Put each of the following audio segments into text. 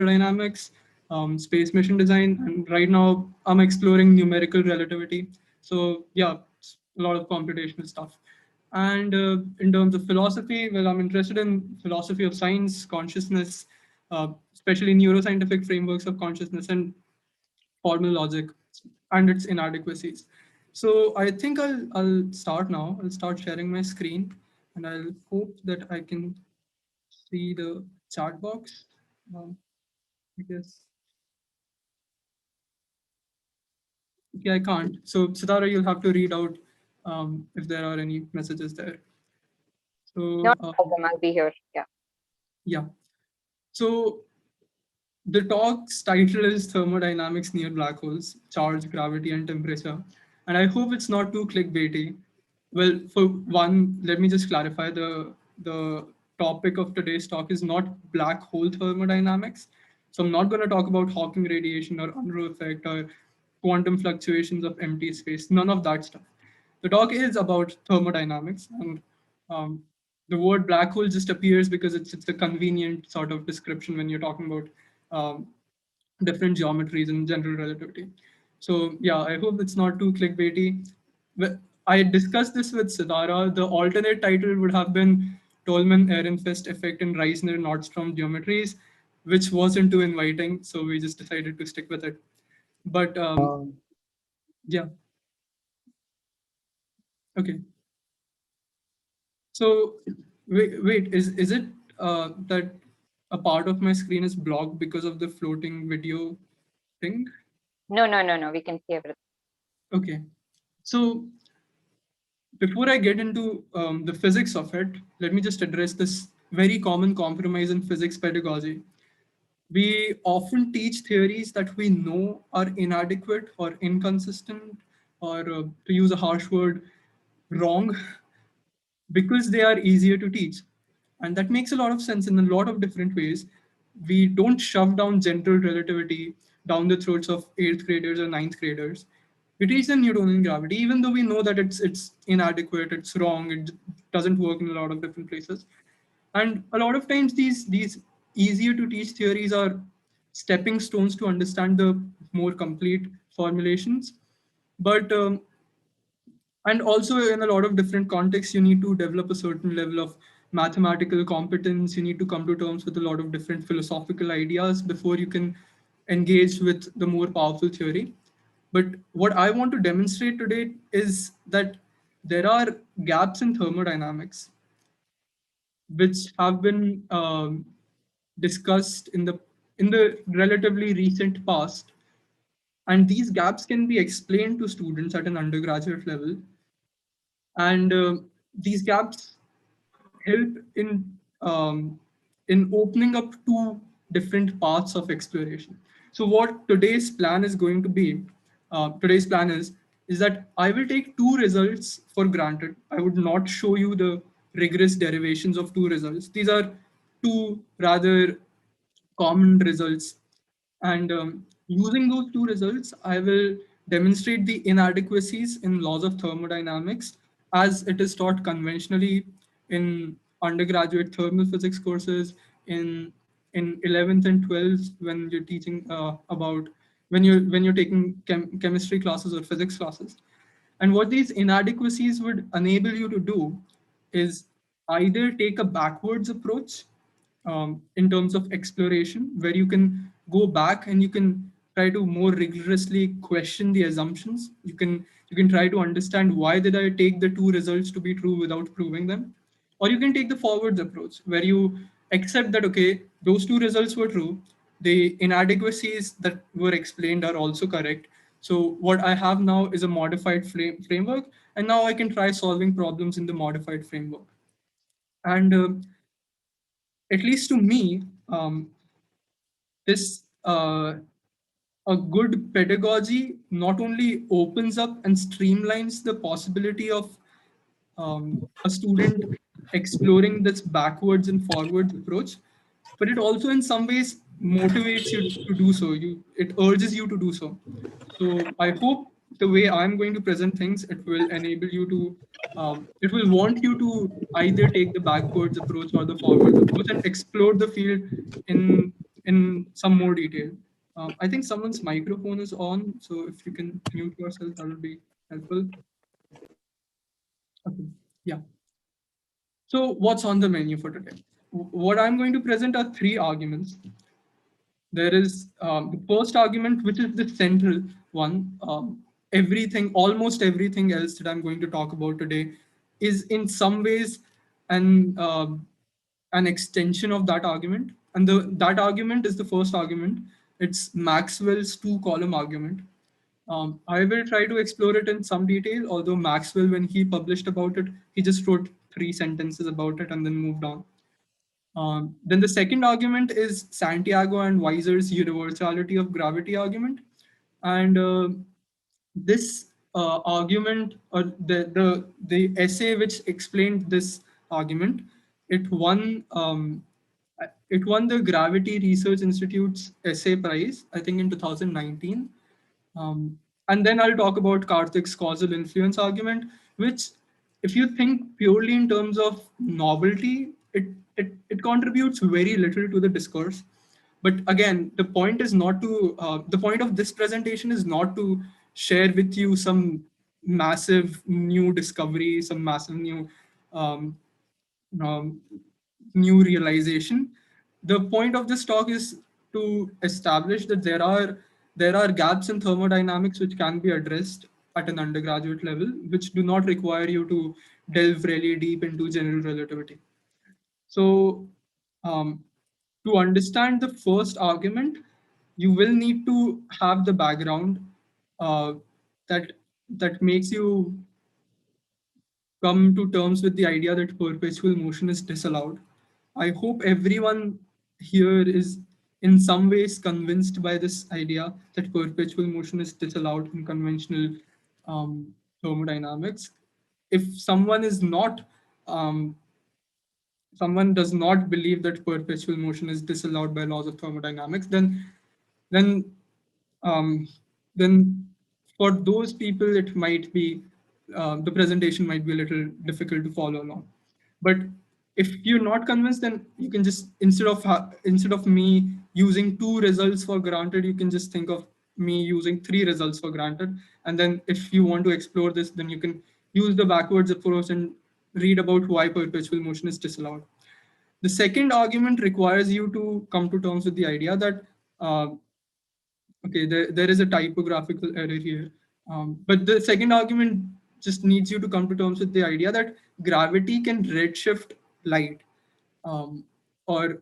thermodynamics, space mission design, and right now I'm exploring numerical relativity. So yeah, it's a lot of computational stuff. And in terms of philosophy, well, I'm interested in philosophy of science, consciousness, especially neuroscientific frameworks of consciousness and formal logic and its inadequacies. So I think I'll start now. I'll start sharing my screen, and I'll hope that I can see the chat box. I guess okay, I can't. So Sitara, you'll have to read out if there are any messages there. Not So a problem. I'll be here. Yeah. yeah. So the talk's title is Thermodynamics Near Black Holes, Charge, Gravity, and Temperature. And I hope it's not too clickbaity. Well, for one, let me just clarify the topic of today's talk is not black hole thermodynamics. So I'm not going to talk about Hawking radiation or Unruh effect or quantum fluctuations of empty space, none of that stuff. The talk is about thermodynamics, and um, the word black hole just appears because it's a convenient sort of description when you're talking about um, different geometries and general relativity. So yeah, I hope it's not too clickbaity. I discussed this with Sidara. The alternate title would have been Tolman-Ehrenfest effect in Reisner-Nordstrom geometries, which wasn't too inviting, so we just decided to stick with it. But yeah, okay. So wait, is it that a part of my screen is blocked because of the floating video thing? No, no, no, no. We can see everything. Okay. So before I get into the physics of it, let me just address this very common compromise in physics pedagogy. We often teach theories that we know are inadequate or inconsistent, or to use a harsh word, wrong, because they are easier to teach. And that makes a lot of sense in a lot of different ways. We don't shove down general relativity down the throats of eighth graders or ninth graders. We teach them Newtonian gravity, even though we know that it's inadequate, it's wrong, it doesn't work in a lot of different places. And a lot of times these easier to teach theories are stepping stones to understand the more complete formulations. But and also in a lot of different contexts, you need to develop a certain level of mathematical competence. You need to come to terms with a lot of different philosophical ideas before you can engage with the more powerful theory. But what I want to demonstrate today is that there are gaps in thermodynamics which have been discussed in the relatively recent past, and these gaps can be explained to students at an undergraduate level. And these gaps help in opening up two different paths of exploration. So what today's plan is going to be, today's plan is that I will take two results for granted. I would not show you the rigorous derivations of two results. These are two rather common results. And using those two results, I will demonstrate the inadequacies in laws of thermodynamics as it is taught conventionally in undergraduate thermal physics courses, in 11th and 12th when you're teaching about when you're taking chemistry classes or physics classes. And what these inadequacies would enable you to do is either take a backwards approach in terms of exploration, where you can go back and you can try to more rigorously question the assumptions. You can try to understand why did I take the two results to be true without proving them, or you can take the forwards approach where you accept that okay, those two results were true, the inadequacies that were explained are also correct. So what I have now is a modified framework, and now I can try solving problems in the modified framework. And at least to me, this a good pedagogy not only opens up and streamlines the possibility of a student exploring this backwards and forwards approach, but it also in some ways motivates you to do so. It urges you to do so. So I hope the way I'm going to present things, it will enable you to, it will want you to either take the backwards approach or the forwards approach and explore the field in in some more detail. I think someone's microphone is on, so if you can mute yourself, that would be helpful. Okay. Yeah. So what's on the menu for today? What I'm going to present are three arguments. There is the first argument, which is the central one. Everything, almost everything else that I'm going to talk about today, is in some ways an an extension of that argument. And that argument is the first argument. It's Maxwell's two-column argument. I will try to explore it in some detail, although Maxwell, when he published about it, he just wrote three sentences about it and then moved on. Then the second argument is Santiago and Viser's universality of gravity argument. And this argument, or the essay which explained this argument, it won it won the Gravity Research Institute's essay prize, I think in 2019. Um, and then I'll talk about Kartik's causal influence argument, which, if you think purely in terms of novelty, it contributes very little to the discourse. But again, the point is not to, the point of this presentation is not to share with you some massive new discovery, some massive um, um, new realization. The point of this talk is to establish that there are gaps in thermodynamics which can be addressed at an undergraduate level, which do not require you to delve really deep into general relativity. So, um, to understand the first argument, you will need to have the background uh, that that makes you come to terms with the idea that perpetual motion is disallowed. I hope everyone here is in some ways convinced by this idea that perpetual motion is disallowed in conventional thermodynamics. If someone is not, um, someone does not believe that perpetual motion is disallowed by laws of thermodynamics, then um, then for those people it might be the presentation might be a little difficult to follow along. But if you're not convinced, then you can just instead of me using two results for granted, you can just think of me using three results for granted. And then if you want to explore this, then you can use the backwards approach and read about why perpetual motion is disallowed. The second argument requires you to come to terms with the idea that uh, okay, there is a typographical error here. But the second argument just needs you to come to terms with the idea that gravity can redshift light, um, or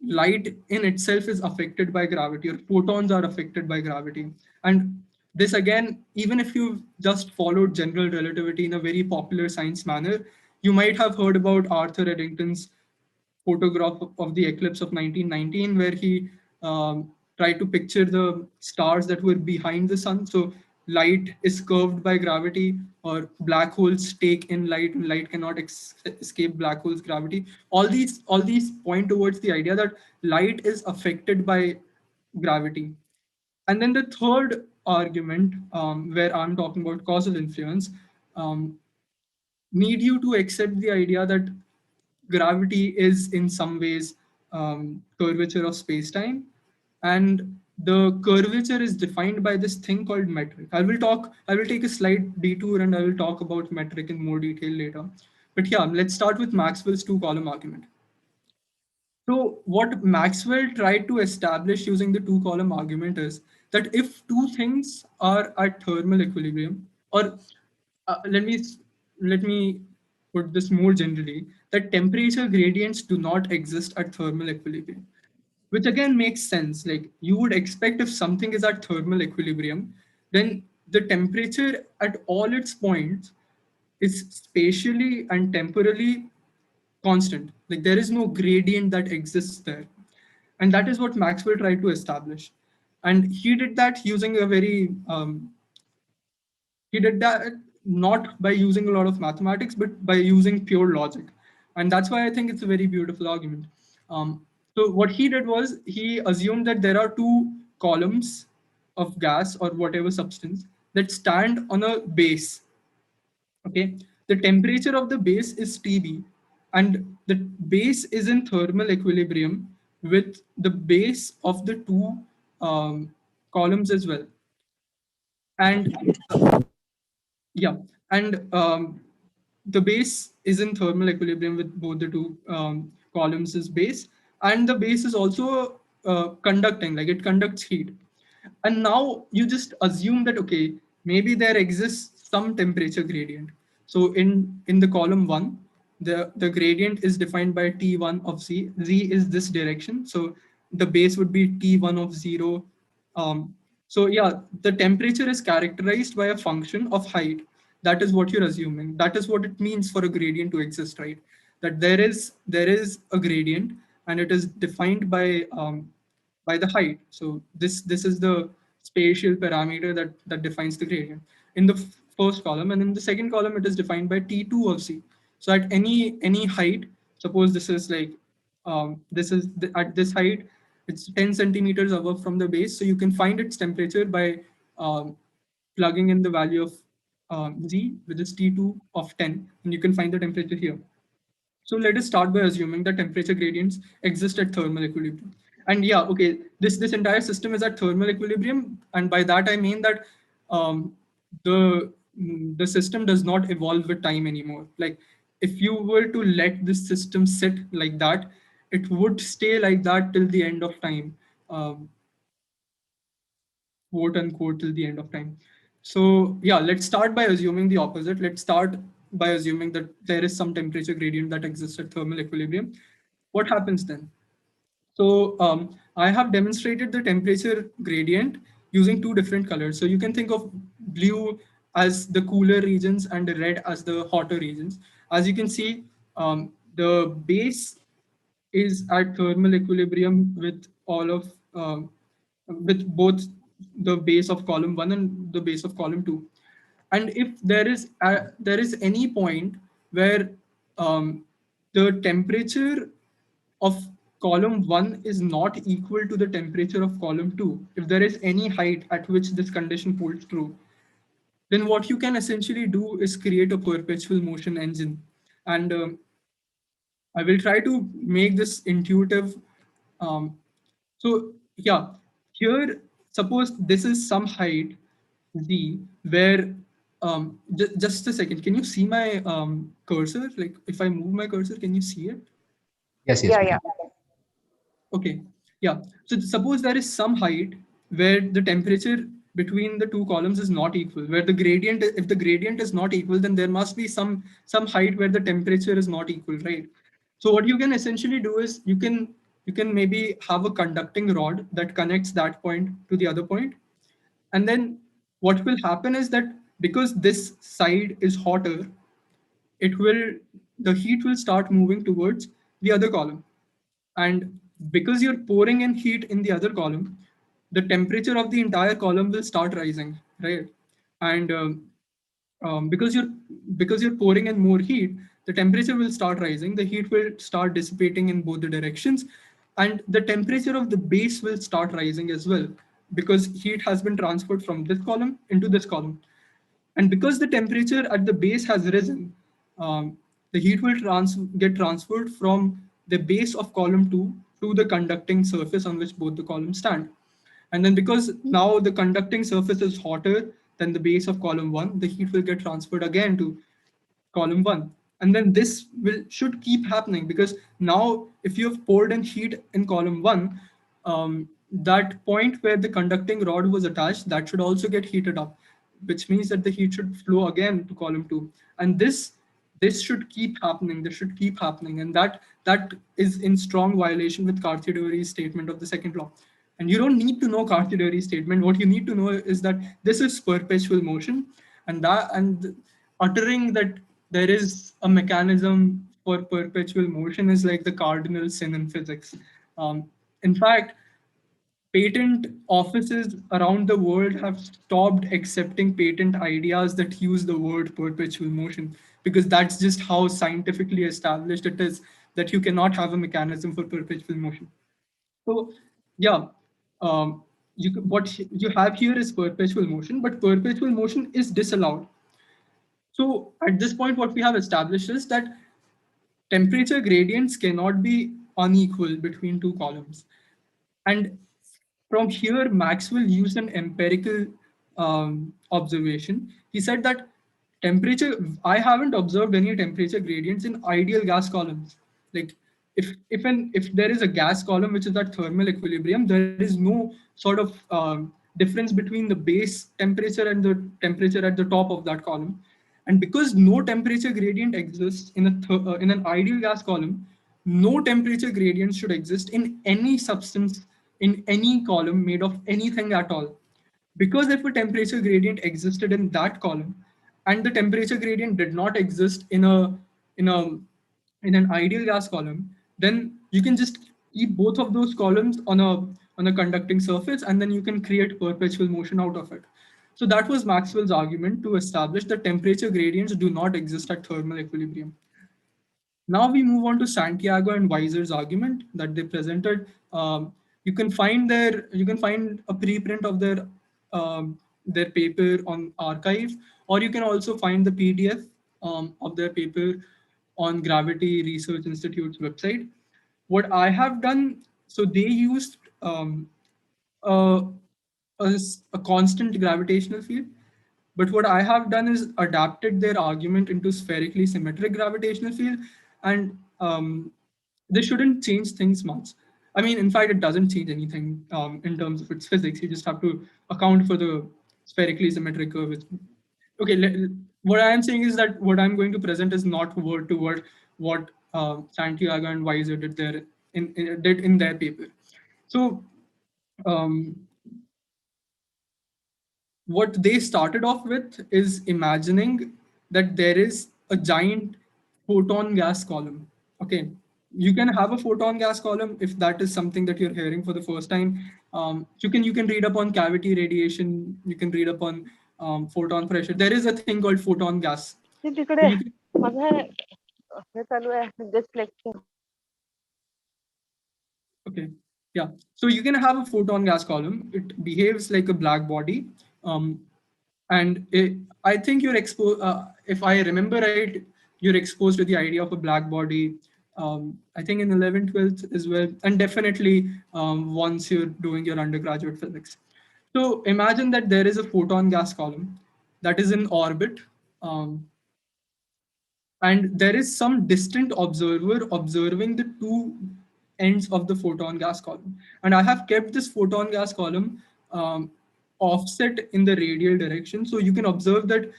light in itself is affected by gravity, or photons are affected by gravity. And this again, even if you've just followed general relativity in a very popular science manner, you might have heard about Arthur Eddington's photograph of the eclipse of 1919, where he tried to picture the stars that were behind the sun. So light is curved by gravity, or black holes take in light, and light cannot escape black holes' gravity. All these point towards the idea that light is affected by gravity. And then the third argument, where I'm talking about causal influence, um, need you to accept the idea that gravity is in some ways curvature of space-time, and the curvature is defined by this thing called metric. I will take a slight detour and I will talk about metric in more detail later. But yeah, let's start with Maxwell's two-column argument. So what Maxwell tried to establish using the two-column argument is that if two things are at thermal equilibrium, or let me put this more generally, that temperature gradients do not exist at thermal equilibrium, which again makes sense. Like, you would expect if something is at thermal equilibrium, then the temperature at all its points is spatially and temporally constant. Like, there is no gradient that exists there. And that is what Maxwell tried to establish. And he did that using a very, he did that not by using a lot of mathematics, but by using pure logic. And that's why I think it's a very beautiful argument. So what he did was he assumed that there are two columns of gas or whatever substance that stand on a base. Okay, the temperature of the base is TB, and the base is in thermal equilibrium with the base of the two columns as well. And yeah, and the base is in thermal equilibrium with both the two columns as base, and the base is also conducting, like it conducts heat. And now you just assume that okay, maybe there exists some temperature gradient. So in the column one, the gradient is defined by T1 of Z. Z is this direction, so the base would be T1 of 0. um, so yeah, the temperature is characterized by a function of height. That is what you're assuming. That is what it means for a gradient to exist, right? That there is a gradient, and it is defined by the height. So this is the spatial parameter that defines the gradient in the first column, and in the second column it is defined by T2 of C. So at any height, suppose this is like at this height, it's 10 centimeters above from the base. So you can find its temperature by um, plugging in the value of Z, which is T2 of 10, and you can find the temperature here. So let us start by assuming that temperature gradients exist at thermal equilibrium. And yeah, okay, this entire system is at thermal equilibrium, and by that I mean that um, the system does not evolve with time anymore. Like if you were to let this system sit like that, it would stay like that till the end of time. Um, quote unquote till the end of time. So yeah, let's start by assuming the opposite. Let's start by assuming that there is some temperature gradient that exists at thermal equilibrium. What happens then? So I have demonstrated the temperature gradient using two different colors. So you can think of blue as the cooler regions and red as the hotter regions. As you can see, the base is at thermal equilibrium with all of with both the base of column one and the base of column two. And if there is any point where um, the temperature of column one is not equal to the temperature of column two, if there is any height at which this condition holds true, then what you can essentially do is create a perpetual motion engine. And I will try to make this intuitive. Um, so yeah, here, suppose this is some height z where just a second. Can you see my cursor? Like if I move my cursor, can you see it? Yes, Yeah, yes, we yeah. can. Okay. Yeah. So suppose there is some height where the temperature between the two columns is not equal, where the gradient, if the gradient is not equal, then there must be some height where the temperature is not equal, right? So what you can essentially do is you can maybe have a conducting rod that connects that point to the other point, and then what will happen is that because this side is hotter, it will the heat will start moving towards the other column, and because you're pouring in heat in the other column, the temperature of the entire column will start rising, right? And because you're pouring in more heat, the temperature will start rising, the heat will start dissipating in both the directions, and the temperature of the base will start rising as well, because heat has been transferred from this column into this column. And because the temperature at the base has risen, the heat will get transferred from the base of column 2 to the conducting surface on which both the columns stand. And then because now the conducting surface is hotter than the base of column 1, the heat will get transferred again to column 1. And then this will should keep happening, because now if you have poured in heat in column 1, that point where the conducting rod was attached, that should also get heated up, which means that the heat should flow again to column 2. And this should keep happening, this should keep happening, and that is in strong violation with Carthy-Dewey's statement of the second law. And you don't need to know Carthy-Dewey's statement. What you need to know is that this is perpetual motion, and uttering that there is a mechanism for perpetual motion is like the cardinal sin in physics. In fact, patent offices around the world have stopped accepting patent ideas that use the word perpetual motion, because that's just how scientifically established it is that you cannot have a mechanism for perpetual motion. So yeah, what you have here is perpetual motion, but perpetual motion is disallowed. So at this point, what we have established is that temperature gradients cannot be unequal between two columns. And from here, Maxwell used an empirical observation. He said that temperature, I haven't observed any temperature gradients in ideal gas columns. Like if there is a gas column which is at thermal equilibrium, there is no sort of difference between the base temperature and the temperature at the top of that column. And because no temperature gradient exists in in an ideal gas column, no temperature gradient should exist in any substance in any column made of anything at all. Because if a temperature gradient existed in that column and the temperature gradient did not exist in a in an ideal gas column, then you can just keep both of those columns on a conducting surface, and then you can create perpetual motion out of it. So that was Maxwell's argument to establish that temperature gradients do not exist at thermal equilibrium. Now we move on to Santiago and Viser's argument that they presented. You can find a preprint of their paper on archive, or you can also find the PDF of their paper on Gravity Research Institute's website. What I have done, so they used a, a constant gravitational field. But what I have done is adapted their argument into spherically symmetric gravitational field, and they shouldn't change things much. I mean, in fact, it doesn't change anything in terms of its physics. You just have to account for the spherically symmetric curve. Okay, what I am saying is that what I'm going to present is not word to word what Santiago and Weiser did in their paper. So um, what they started off with is imagining that there is a giant photon gas column. Okay, you can have a photon gas column if that is something that you're hearing for the first time. You can read up on cavity radiation. You can read up on photon pressure. There is a thing called photon gas. ते So तिकडे you can, माझं हे चालू आहे just lecture. okay, yeah. So you can have a photon gas column. It behaves like a black body. Um, and I think you're exposed, if I remember right, you're exposed to the idea of a black body, I think in 11th 12th as well, and definitely once you're doing your undergraduate physics. So imagine that there is a photon gas column that is in orbit, um, and there is some distant observer observing the two ends of the photon gas column. And I have kept this photon gas column offset in the radial direction. So you can observe that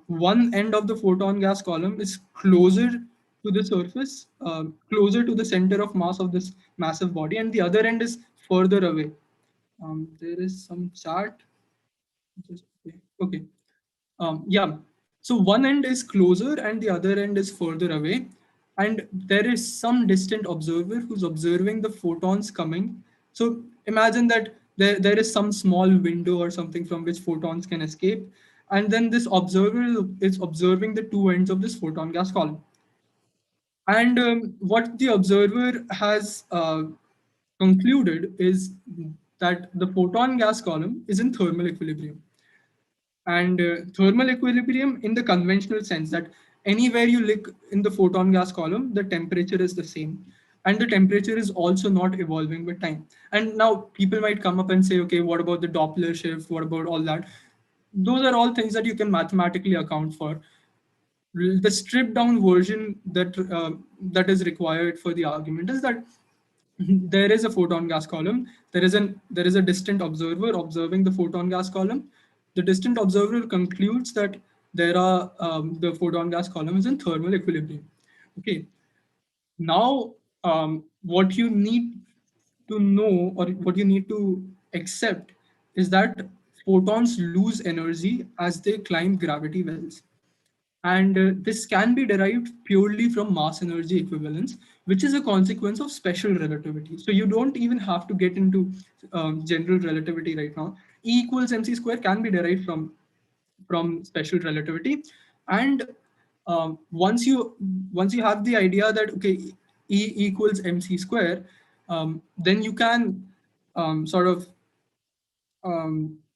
one end of the photon gas column is closer to the surface, closer to the center of mass of this massive body, and the other end is further away. There is some chart. Okay. Yeah. So one end is closer and the other end is further away. And there is some distant observer who's observing the photons coming. So imagine that there is some small window or something from which photons can escape. And then this observer is observing the two ends of this photon gas column. And what the observer has concluded is that the photon gas column is in thermal equilibrium. And thermal equilibrium in the conventional sense that anywhere you look in the photon gas column, the temperature is the same. And the temperature is also not evolving with time. And now people might come up and say, okay, what about the Doppler shift? What about all that? Those are all things that you can mathematically account for. The stripped down version that is required for the argument is that there is a photon gas column. There is a distant observer observing the photon gas column. The distant observer concludes that the photon gas column is in thermal equilibrium. Okay. Now, what you need to know or what you need to accept is that photons lose energy as they climb gravity wells. And this can be derived purely from mass energy equivalence, which is a consequence of special relativity. So you don't even have to get into general relativity right now. E equals mc square can be derived from special relativity. And once you have the idea that okay, E equals mc square, then you can sort of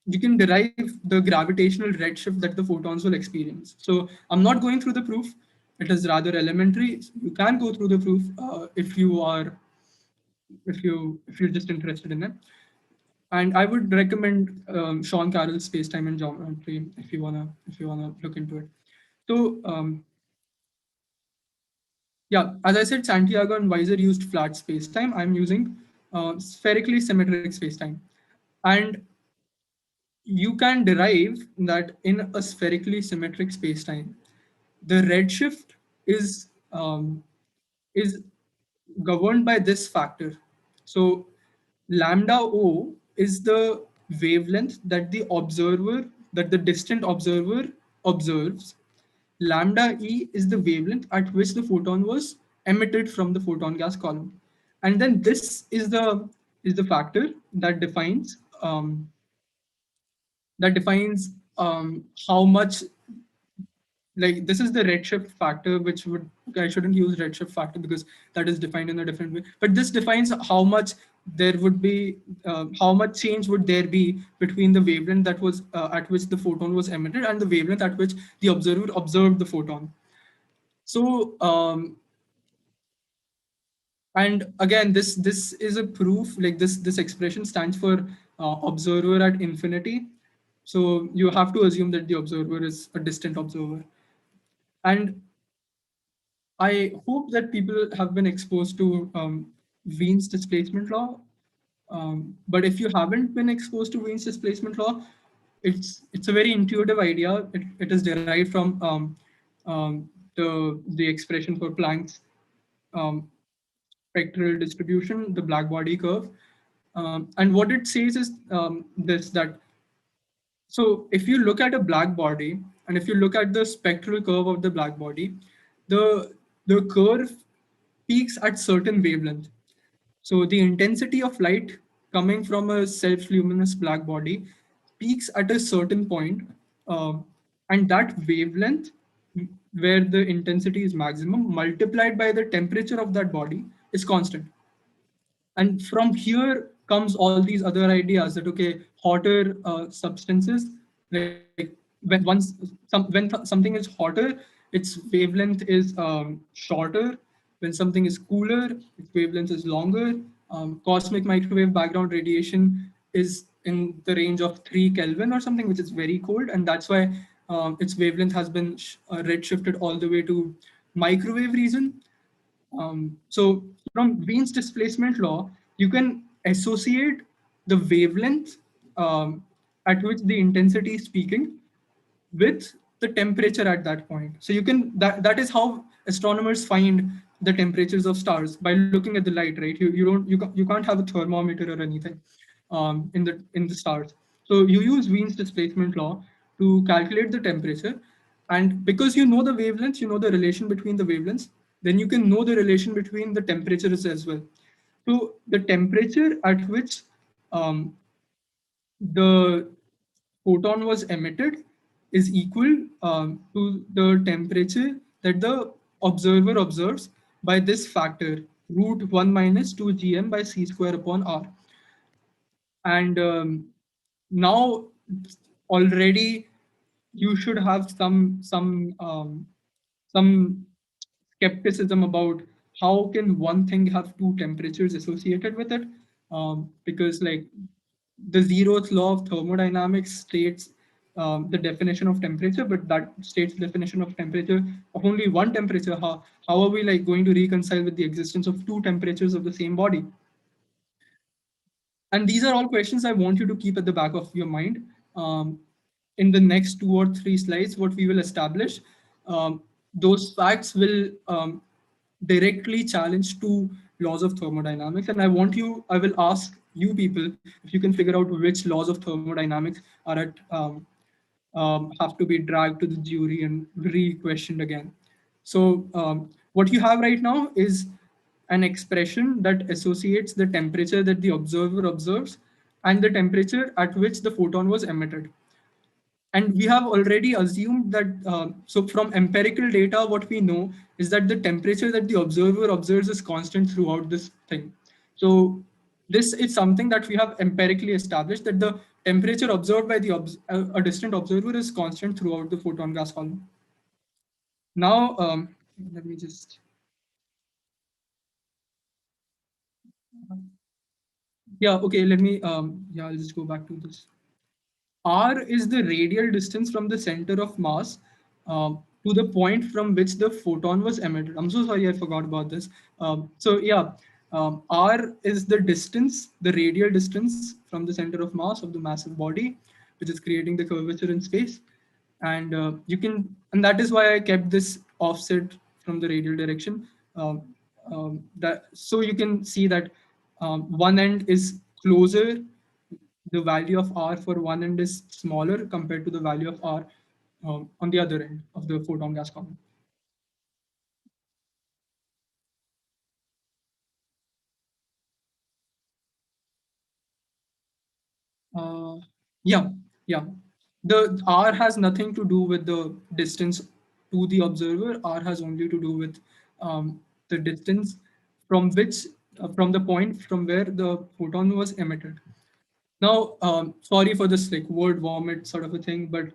you can derive the gravitational redshift that the photons will experience. So I'm not going through the proof. It is rather elementary. You can go through the proof if you are if you're just interested in it. And I would recommend Sean Carroll's Space-Time and Geometry if you wanna look into it. So yeah, as I said, Santiago and Viser used flat space-time. I'm using spherically symmetric space-time, and you can derive that in a spherically symmetric space-time, the redshift is is governed by this factor. So lambda O is the wavelength that the distant observer observes. Lambda E is the wavelength at which the photon was emitted from the photon gas column. And then this is the factor that defines how much, like, this is the redshift factor, which would, I shouldn't use redshift factor because that is defined in a different way, but this defines how much there would be, how much change would there be between the wavelength that was at which the photon was emitted and the wavelength at which the observer observed the photon. So and again, this is a proof, like this expression stands for observer at infinity. So you have to assume that the observer is a distant observer. And I hope that people have been exposed to Wien's displacement law. But if you haven't been exposed to Wien's displacement law, it's a very intuitive idea. It is derived from the expression for Planck's um, spectral distribution, the black body curve. And what it says is this, that so if you look at a black body and if you look at the spectral curve of the black body, the curve peaks at certain wavelength. So the intensity of light coming from a self-luminous black body peaks at a certain point, and that wavelength where the intensity is maximum multiplied by the temperature of that body is constant. And from here comes all these other ideas that, okay, hotter substances, like when something is hotter, its wavelength is shorter. When something is cooler, its wavelength is longer. Cosmic microwave background radiation is in the range of 3 Kelvin or something, which is very cold, and that's why its wavelength has been redshifted all the way to microwave region. So from Wien's displacement law, you can associate the wavelength at which the intensity is peaking with the temperature at that point. So you can, that is how astronomers find the temperatures of stars, by looking at the light, right? You can't have a thermometer or anything in the stars. So you use Wien's displacement law to calculate the temperature, and because you know the wavelengths, you know the relation between the wavelengths, then you can know the relation between the temperatures as well. So the temperature at which the photon was emitted is equal to the temperature that the observer observes by this factor, root 1 minus 2 gm by c square upon r. And now already you should have some skepticism about how can one thing have two temperatures associated with it, because like the zeroth law of thermodynamics states the definition of temperature, but that states the definition of temperature of only one temperature. How are we like going to reconcile with the existence of two temperatures of the same body? And these are all questions I want you to keep at the back of your mind. In the next 2 or 3 slides, what we will establish, those facts will directly challenge two laws of thermodynamics. And I will ask you people if you can figure out which laws of thermodynamics are have to be dragged to the jury and re-questioned again. So what you have right now is an expression that associates the temperature that the observer observes and the temperature at which the photon was emitted. And we have already assumed that, so from empirical data, what we know is that the temperature that the observer observes is constant throughout this thing. So this is something that we have empirically established, that the temperature observed by a distant observer is constant throughout the photon gas column. Now, let me just Yeah, okay, let me, yeah, I'll just go back to this. R is the radial distance from the center of mass to the point from which the photon was emitted. I'm so sorry, I forgot about this. So yeah, R is the distance, the radial distance from the center of mass of the massive body, which is creating the curvature in space. And and that is why I kept this offset from the radial direction. That so you can see that one end is closer, the value of r for one end is smaller compared to the value of r on the other end of the photon gas column. Uh, yeah, yeah. The r has nothing to do with the distance to the observer. R has only to do with the distance from which from the point from where the photon was emitted. Now, sorry for this like word vomit sort of a thing, but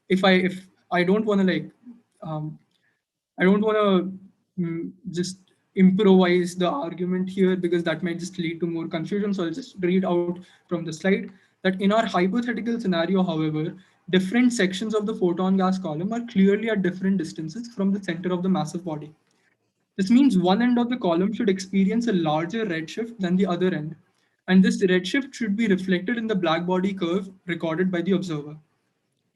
if I don't want to like um, I don't want to just improvise the argument here because that might just lead to more confusion. So I'll just read out from the slide that in our hypothetical scenario, however, different sections of the photon gas column are clearly at different distances from the center of the massive body. This means one end of the column should experience a larger redshift than the other end, and this redshift should be reflected in the black body curve recorded by the observer.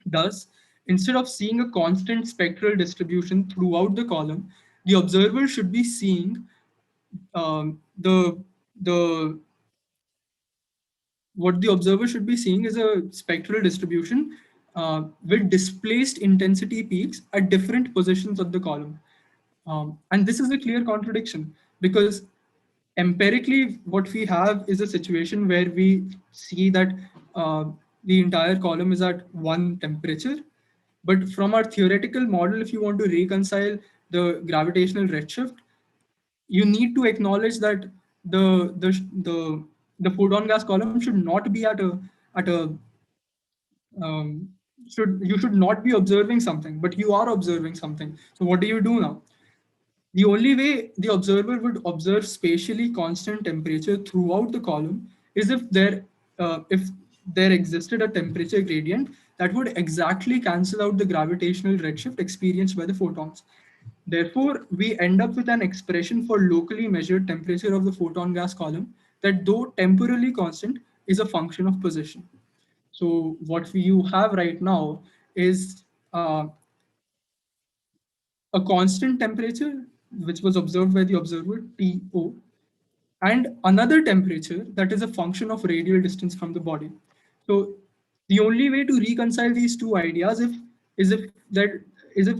Thus, instead of seeing a constant spectral distribution throughout the column, the observer should be seeing the what the observer should be seeing is a spectral distribution with displaced intensity peaks at different positions of the column. And this is a clear contradiction because empirically what we have is a situation where we see that uh, the entire column is at one temperature, but from our theoretical model, if you want to reconcile the gravitational redshift, you need to acknowledge that the the the the photon gas column should not be at a um, should you should not be observing something, but you are observing something. So what do you do now? The only way the observer would observe spatially constant temperature throughout the column is if there existed a temperature gradient that would exactly cancel out the gravitational redshift experienced by the photons. Therefore, we end up with an expression for locally measured temperature of the photon gas column that, though temporally constant, is a function of position. So what you have right now is a constant temperature, which was observed by the observer, TO, and another temperature that is a function of radial distance from the body. So the only way to reconcile these two ideas if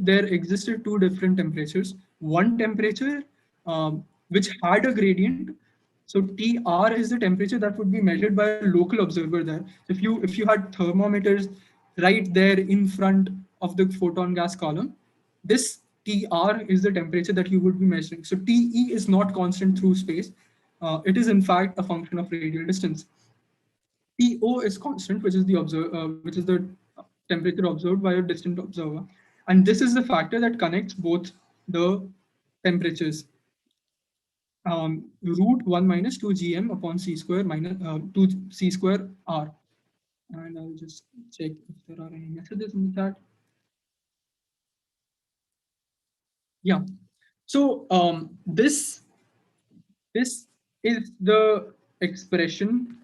there existed two different temperatures, one temperature which had a gradient. So TR is the temperature that would be measured by a local observer there. If you had thermometers right there in front of the photon gas column, this TR is the temperature that you would be measuring. So TE is not constant through space. It is in fact a function of radial distance. TO is constant, which is the temperature observed by a distant observer, and this is the factor that connects both the temperatures. Root 1 minus 2 gm upon c square minus 2 c square r. And I'll just check if there are any messages in the chat. Yeah. So this is the expression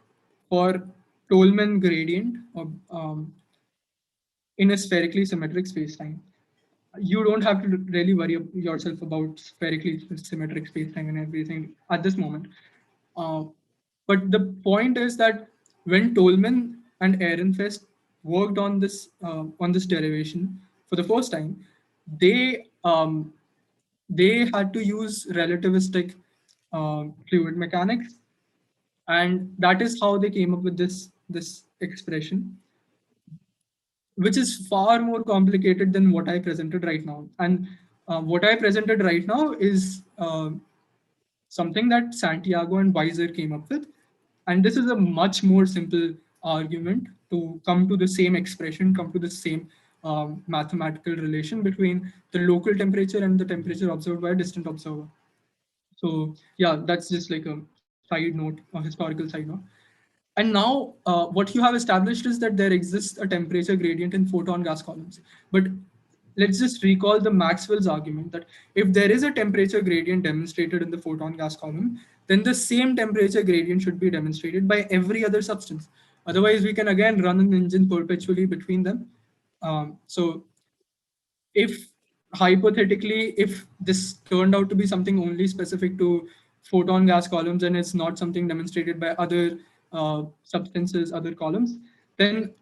for Tolman gradient of, in a spherically symmetric spacetime. You don't have to really worry yourself about spherically symmetric spacetime and everything at this moment. Uh, but the point is that when Tolman and Ehrenfest worked on this derivation for the first time, they they had to use relativistic fluid mechanics, and that is how they came up with this expression, which is far more complicated than what I presented right now. And what I presented right now is something that Santiago and Viser came up with. And this is a much more simple argument to come to the same expression, come to the same mathematical relation between the local temperature and the temperature observed by a distant observer. So yeah, that's just like a side note, a historical side note. And now what you have established is that there exists a temperature gradient in photon gas columns. But let's just recall the Maxwell's argument that if there is a temperature gradient demonstrated in the photon gas column, then the same temperature gradient should be demonstrated by every other substance. Otherwise, we can again run an engine perpetually between them. So if hypothetically, if this turned out to be something only specific to photon gas columns and it's not something demonstrated by other substances, other columns, then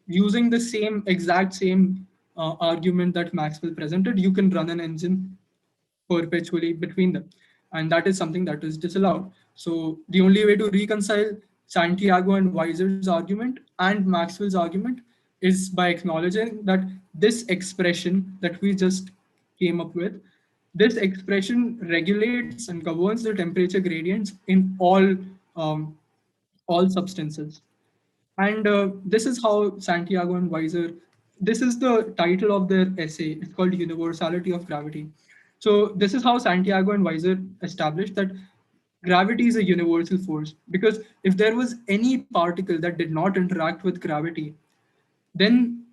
using the same exact same argument that Maxwell presented, you can run an engine perpetually between them. And that is something that is disallowed. So the only way to reconcile Santiago and Viser's argument and Maxwell's argument is by acknowledging that this expression that we just came up with, this expression regulates and governs the temperature gradients in all substances. And this is how Santiago and Viser, this is the title of their essay. It's called Universality of Gravity. So this is how Santiago and Viser established that gravity is a universal force. Because if there was any particle that did not interact with gravity, then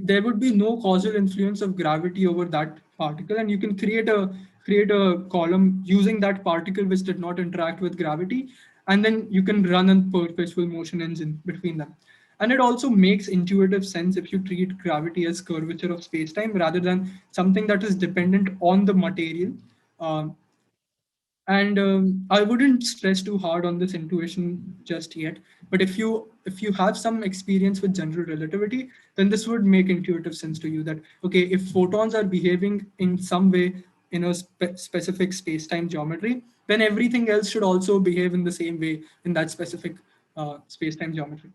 there would be no causal influence of gravity over that particle, and you can create a column using that particle which did not interact with gravity, and then you can run a perpetual motion engine between them. And it also makes intuitive sense if you treat gravity as curvature of space-time rather than something that is dependent on the material. Um, and I wouldn't stress too hard on this intuition just yet, but if you have some experience with general relativity, then this would make intuitive sense to you that okay, if photons are behaving in some way in a specific space-time geometry, then everything else should also behave in the same way in that specific space-time geometry.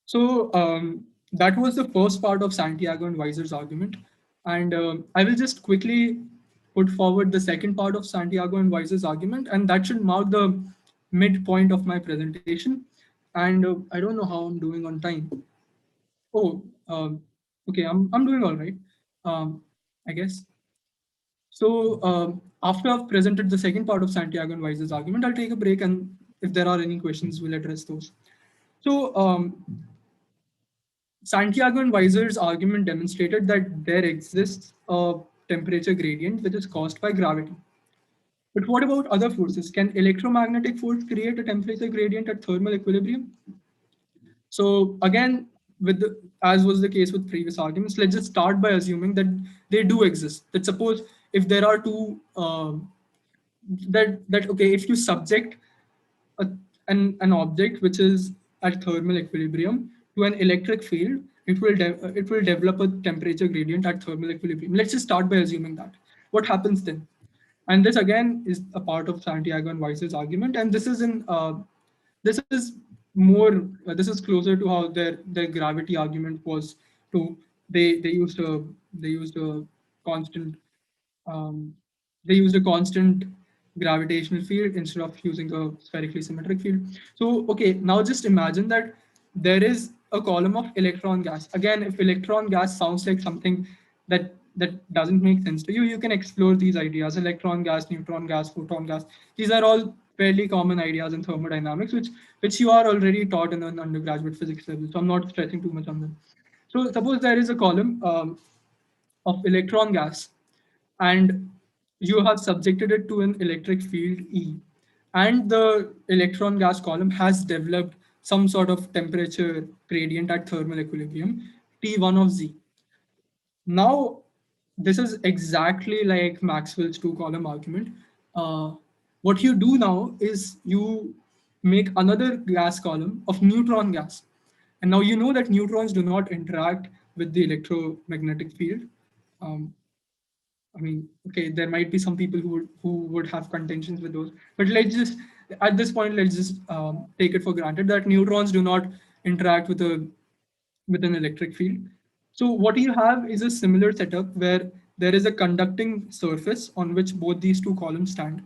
So that was the first part of Santiago and Viser's argument. And I will just quickly put forward the second part of Santiago and Viser's argument, and that should mark the midpoint of my presentation. And I don't know how I'm doing on time. Oh, okay, I'm doing all right, I guess. So after I've presented the second part of Santiago and Viser's argument, I'll take a break, and if there are any questions, we'll address those. So Santiago and Viser's argument demonstrated that there exists a temperature gradient which is caused by gravity. But what about other forces? Can electromagnetic force create a temperature gradient at thermal equilibrium? So again, as was the case with previous arguments, let's just start by assuming that they do exist. That suppose if there are two, that okay, if you subject a, an object which is at thermal equilibrium to an electric field, it will develop a temperature gradient at thermal equilibrium. Let's just start by assuming that. What happens then? And this again is a part of Santiago and Weiss's argument, and this is this is closer to how their gravity argument was to they used a constant um, they used a constant gravitational field instead of using a spherically symmetric field. So, okay, now just imagine that there is a column of electron gas. Again, if electron gas sounds like something that doesn't make sense to you, you can explore these ideas: electron gas, neutron gas, photon gas. These are all fairly common ideas in thermodynamics, which you are already taught in an undergraduate physics level. So I'm not stressing too much on them. So suppose there is a column of electron gas, and you have subjected it to an electric field E, and the electron gas column has developed some sort of temperature gradient at thermal equilibrium, T1 of Z. Now, this is exactly like Maxwell's two-column argument. What you do now is you make another gas column of neutron gas. And now you know that neutrons do not interact with the electromagnetic field. Um, I mean, okay, there might be some people who would have contentions with those, but let's just at this point let's just take it for granted that neutrons do not interact with an electric field. So what you have is a similar setup where there is a conducting surface on which both these two columns stand.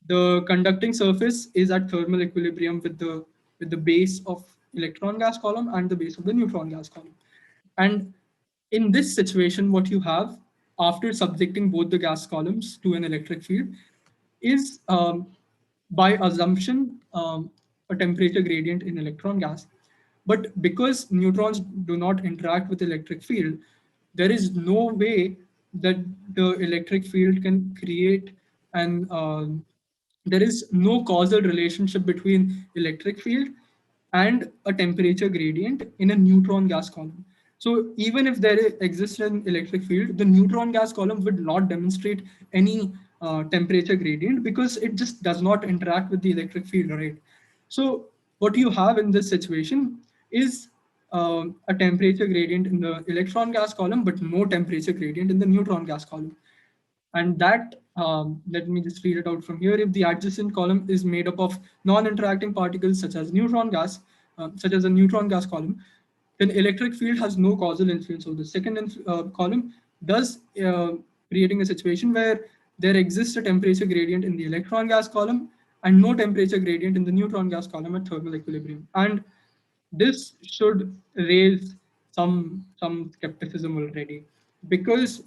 The conducting surface is at thermal equilibrium with the base of electron gas column and the base of the neutron gas column. And in this situation, what you have after subjecting both the gas columns to an electric field is by assumption, a temperature gradient in electron gas. But because neutrons do not interact with the electric field, there is no way that the electric field can create an there is no causal relationship between electric field and a temperature gradient in a neutron gas column. So even if there exists an electric field, the neutron gas column would not demonstrate any temperature gradient because it just does not interact with the electric field, right? So what you have in this situation is a temperature gradient in the electron gas column, but no temperature gradient in the neutron gas column. And that, let me just read it out from here. If the adjacent column is made up of non-interacting particles such as neutron gas, such as a neutron gas column, then electric field has no causal influence over the second column, thus creating a situation where there exists a temperature gradient in the electron gas column and no temperature gradient in the neutron gas column at thermal equilibrium. And this should raise some skepticism already, because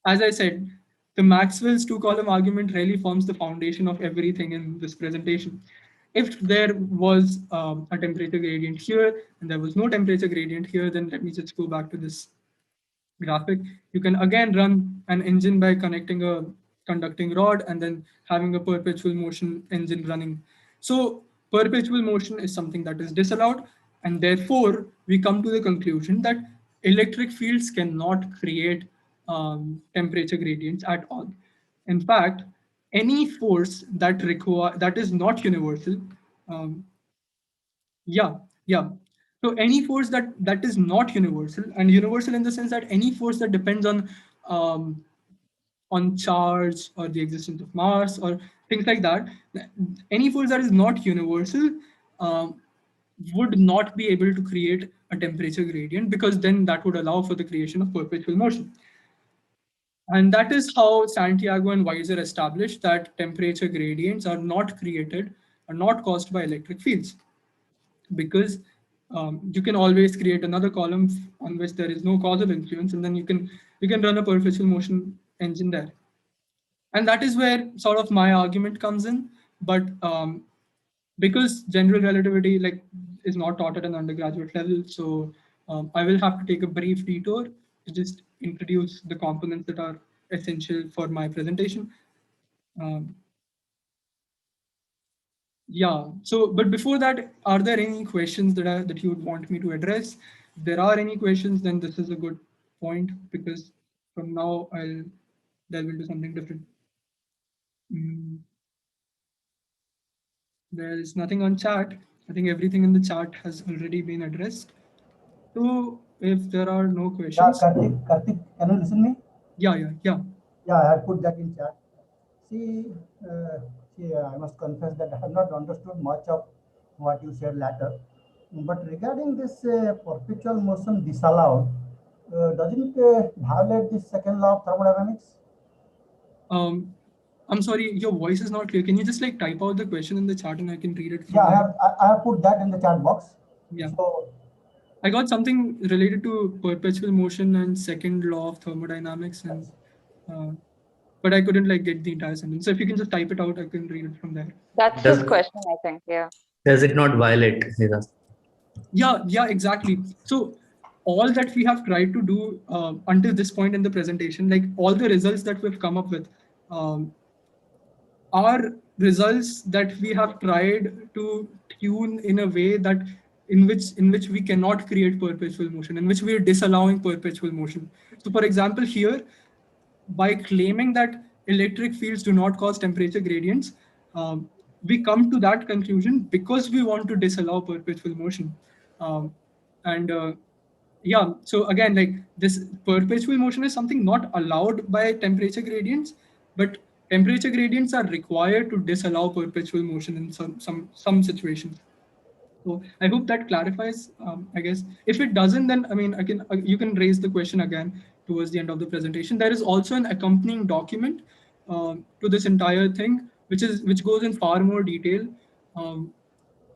as I said, the Maxwell's two-column argument really forms the foundation of everything in this presentation. If there was a temperature gradient here and there was no temperature gradient here, then let me just go back to this graphic. You can again run an engine by connecting a conducting rod and then having a perpetual motion engine running. So perpetual motion is something that is disallowed, and therefore we come to the conclusion that electric fields cannot create temperature gradients at all. In fact, any force that is not universal, um, yeah, yeah. So any force that is not universal, and universal in the sense that any force that depends um, on charge or the existence of mass or things like that, any force that is not universal um, would not be able to create a temperature gradient, because then that would allow for the creation of perpetual motion. And that is how Santiago and Viser established that temperature gradients are not created, are not caused by electric fields, because you can always create another column on which there is no causal influence, and then you can run a perpetual motion engine there. And that is where sort of my argument comes in. But because general relativity is not taught at an undergraduate level, so I will have to take a brief detour to just introduce the components that are essential for my presentation. Um, Yeah. So, but before that, are there any questions that you would want me to address? If there are any questions, then this is a good point, because from now I'll delve into something different. Mm, there is nothing on chat. I think everything in the chat has already been addressed. So, if there are no Yeah, questions, Kartik, can you listen me? yeah. Yeah, I had put that in chat. See, I must confess that I have not understood much of what you said later. But regarding this perpetual motion disallowed, doesn't violate the second law of thermodynamics? Um, I'm sorry, your voice is not clear. Can you just type out the question in the chat and I can read it Yeah, from there? I have put that in the chat box. Yeah. So I got something related to perpetual motion and second law of thermodynamics, and but I couldn't get the entire sentence. So if you can just type it out, I can read it from there. That's Does his question, I think. Yeah. does it not violate? He's asking. Yeah, exactly. So all that we have tried to do until this point in the presentation, all the results that we've come up with, um, are results that we have tried to tune in a way that in which we cannot create perpetual motion, in which we are disallowing perpetual motion. So for example, here, by claiming that electric fields do not cause temperature gradients, we come to that conclusion because we want to disallow perpetual motion. And yeah, so again, this perpetual motion is something not allowed by temperature gradients, but temperature gradients are required to disallow perpetual motion in some situations. So I hope that clarifies. I guess if it doesn't, then I mean, you can raise the question again towards the end of the presentation. There is also an accompanying document to this entire thing, which goes in far more detail. Um,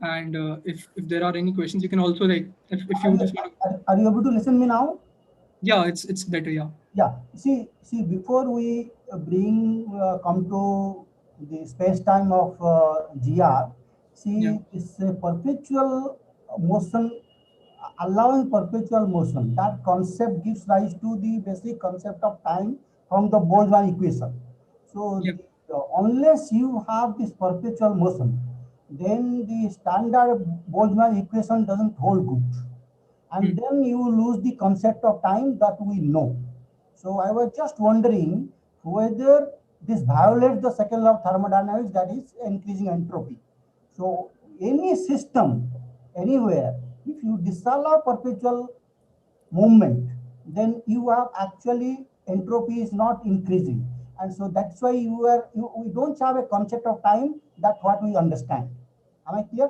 and if there are any questions, you can also if you just want to, are you able to listen me now? yeah, it's better, yeah. Yeah. See, before we come to the space-time of GR. See, Yeah. this perpetual motion, allowing perpetual motion, that concept gives rise to the basic concept of time from the Boltzmann equation. So, Yeah. unless you have this perpetual motion, then the standard Boltzmann equation doesn't hold good, and Hmm. then you lose the concept of time that we know. So I was just wondering whether this violates the second law of thermodynamics, that is increasing entropy. So any system, anywhere, if you disallow perpetual movement, then you have actually entropy is not increasing. And so that's why we don't have a concept of time. That's what we understand. Am I clear?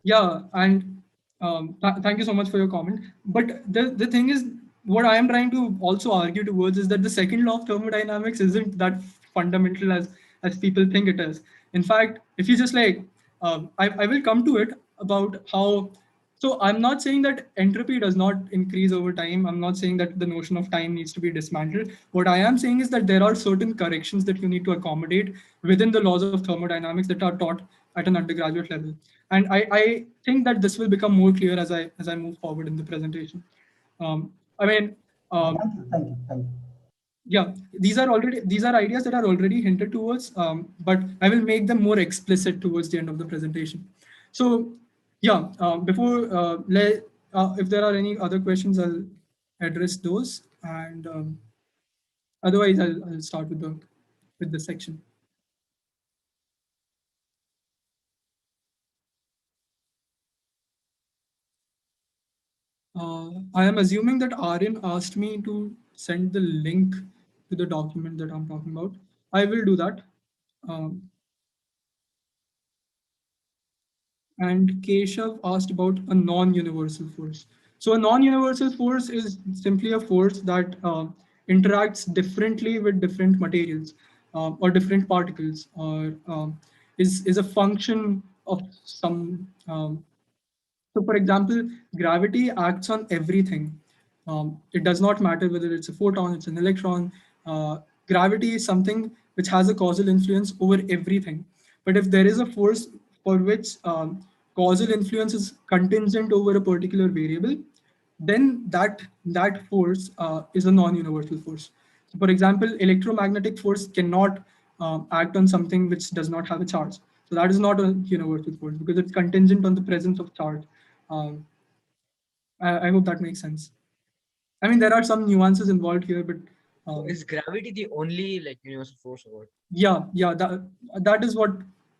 Yeah, and thank you so much for your comment. But the thing is, what I am trying to also argue towards is that the second law of thermodynamics isn't that fundamental as people think it is. In fact, if you just like, I will come to it about how. So I'm not saying that entropy does not increase over time. I'm not saying that the notion of time needs to be dismantled. What I am saying is that there are certain corrections that you need to accommodate within the laws of thermodynamics that are taught at an undergraduate level. And I think that this will become more clear as I move forward in the presentation. I mean, um, Thank you, thank you, thank you. yeah, these are ideas that are already hinted towards, but I will make them more explicit towards the end of the presentation. So yeah, before if there are any other questions, I'll address those, and otherwise I'll start with the section. I am assuming that Aryan asked me to send the link to the document that I'm talking about. I will do that. Um, and Keshav asked about a non-universal force. So a non-universal force is simply a force that interacts differently with different materials or different particles, or is a function of some so, for example, gravity acts on everything. It does not matter whether it's a photon, it's an electron. Gravity is something which has a causal influence over everything. But if there is a force for which causal influence is contingent over a particular variable, then that force is a non-universal force. So, for example, electromagnetic force cannot act on something which does not have a charge. So that is not a universal force because it's contingent on the presence of charge. Um, I hope that makes sense. I mean, there are some nuances involved here, but So is gravity the only like universal force or what? yeah, that is what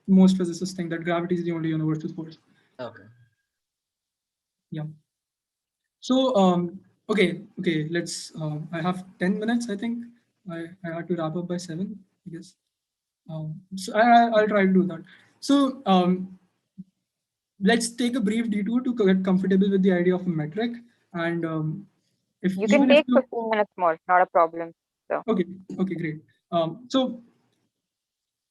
most physicists think, that gravity is the only universal force. Okay. Yeah. So okay, let's. I have 10 minutes. I think I had to wrap up by 7. I guess. So I'll try to do that. So let's take a brief detour to get comfortable with the idea of a metric, and if You can even if take you 15 minutes more, not a problem. So okay, okay, great. So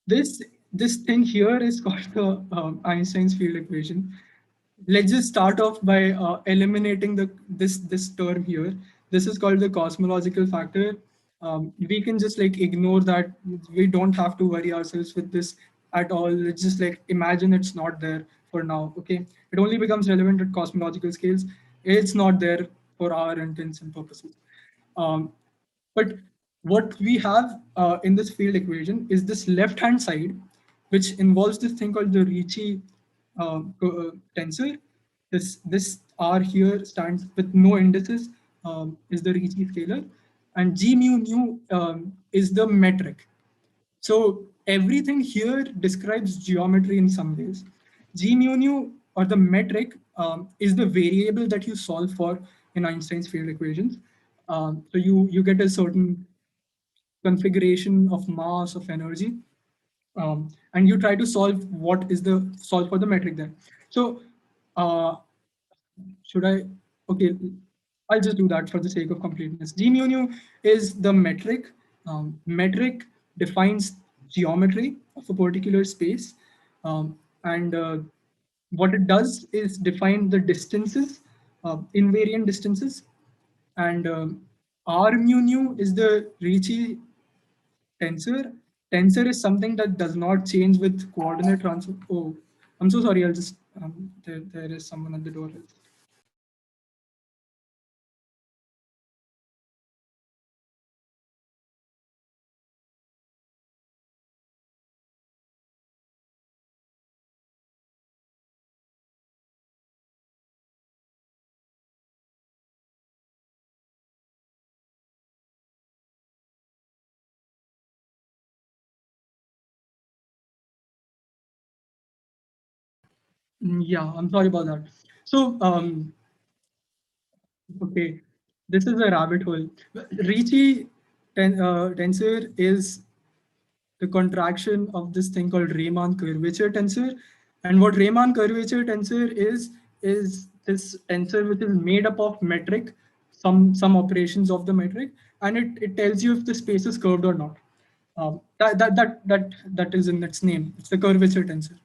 this this thing here is called the Einstein's field equation. Let's just start off by eliminating this term here. This is called the cosmological factor. We can just like ignore that. We don't have to worry ourselves with this at all. Let's just like imagine it's not there for now. Okay, it only becomes relevant at cosmological scales. It's not there for our intents and purposes. Um, but what we have in this field equation is this left-hand side, which involves this thing called the Ricci tensor. This R here stands with no indices, is the Ricci scalar, and G mu nu is the metric. So everything here describes geometry in some ways. G mu nu, or the metric, is the variable that you solve for in Einstein's field equations. So you get a certain configuration of mass of energy, and you try to solve solve for the metric there. So uh, should I? Okay, I'll just do that for the sake of completeness. G mu nu is the metric. Metric defines geometry of a particular space, and what it does is define the distances, invariant distances, and R mu nu is the Ricci tensor. Tensor is something that does not change with coordinate transfer. Oh, I'm so sorry. I'll just there is someone at the door. Yeah, I'm sorry about that. So, okay, this is a rabbit hole. Ricci tensor is the contraction of this thing called Riemann curvature tensor. And what Riemann curvature tensor is this tensor which is made up of metric, some operations of the metric, and it tells you if the space is curved or not. That is in its name. It's the curvature tensor.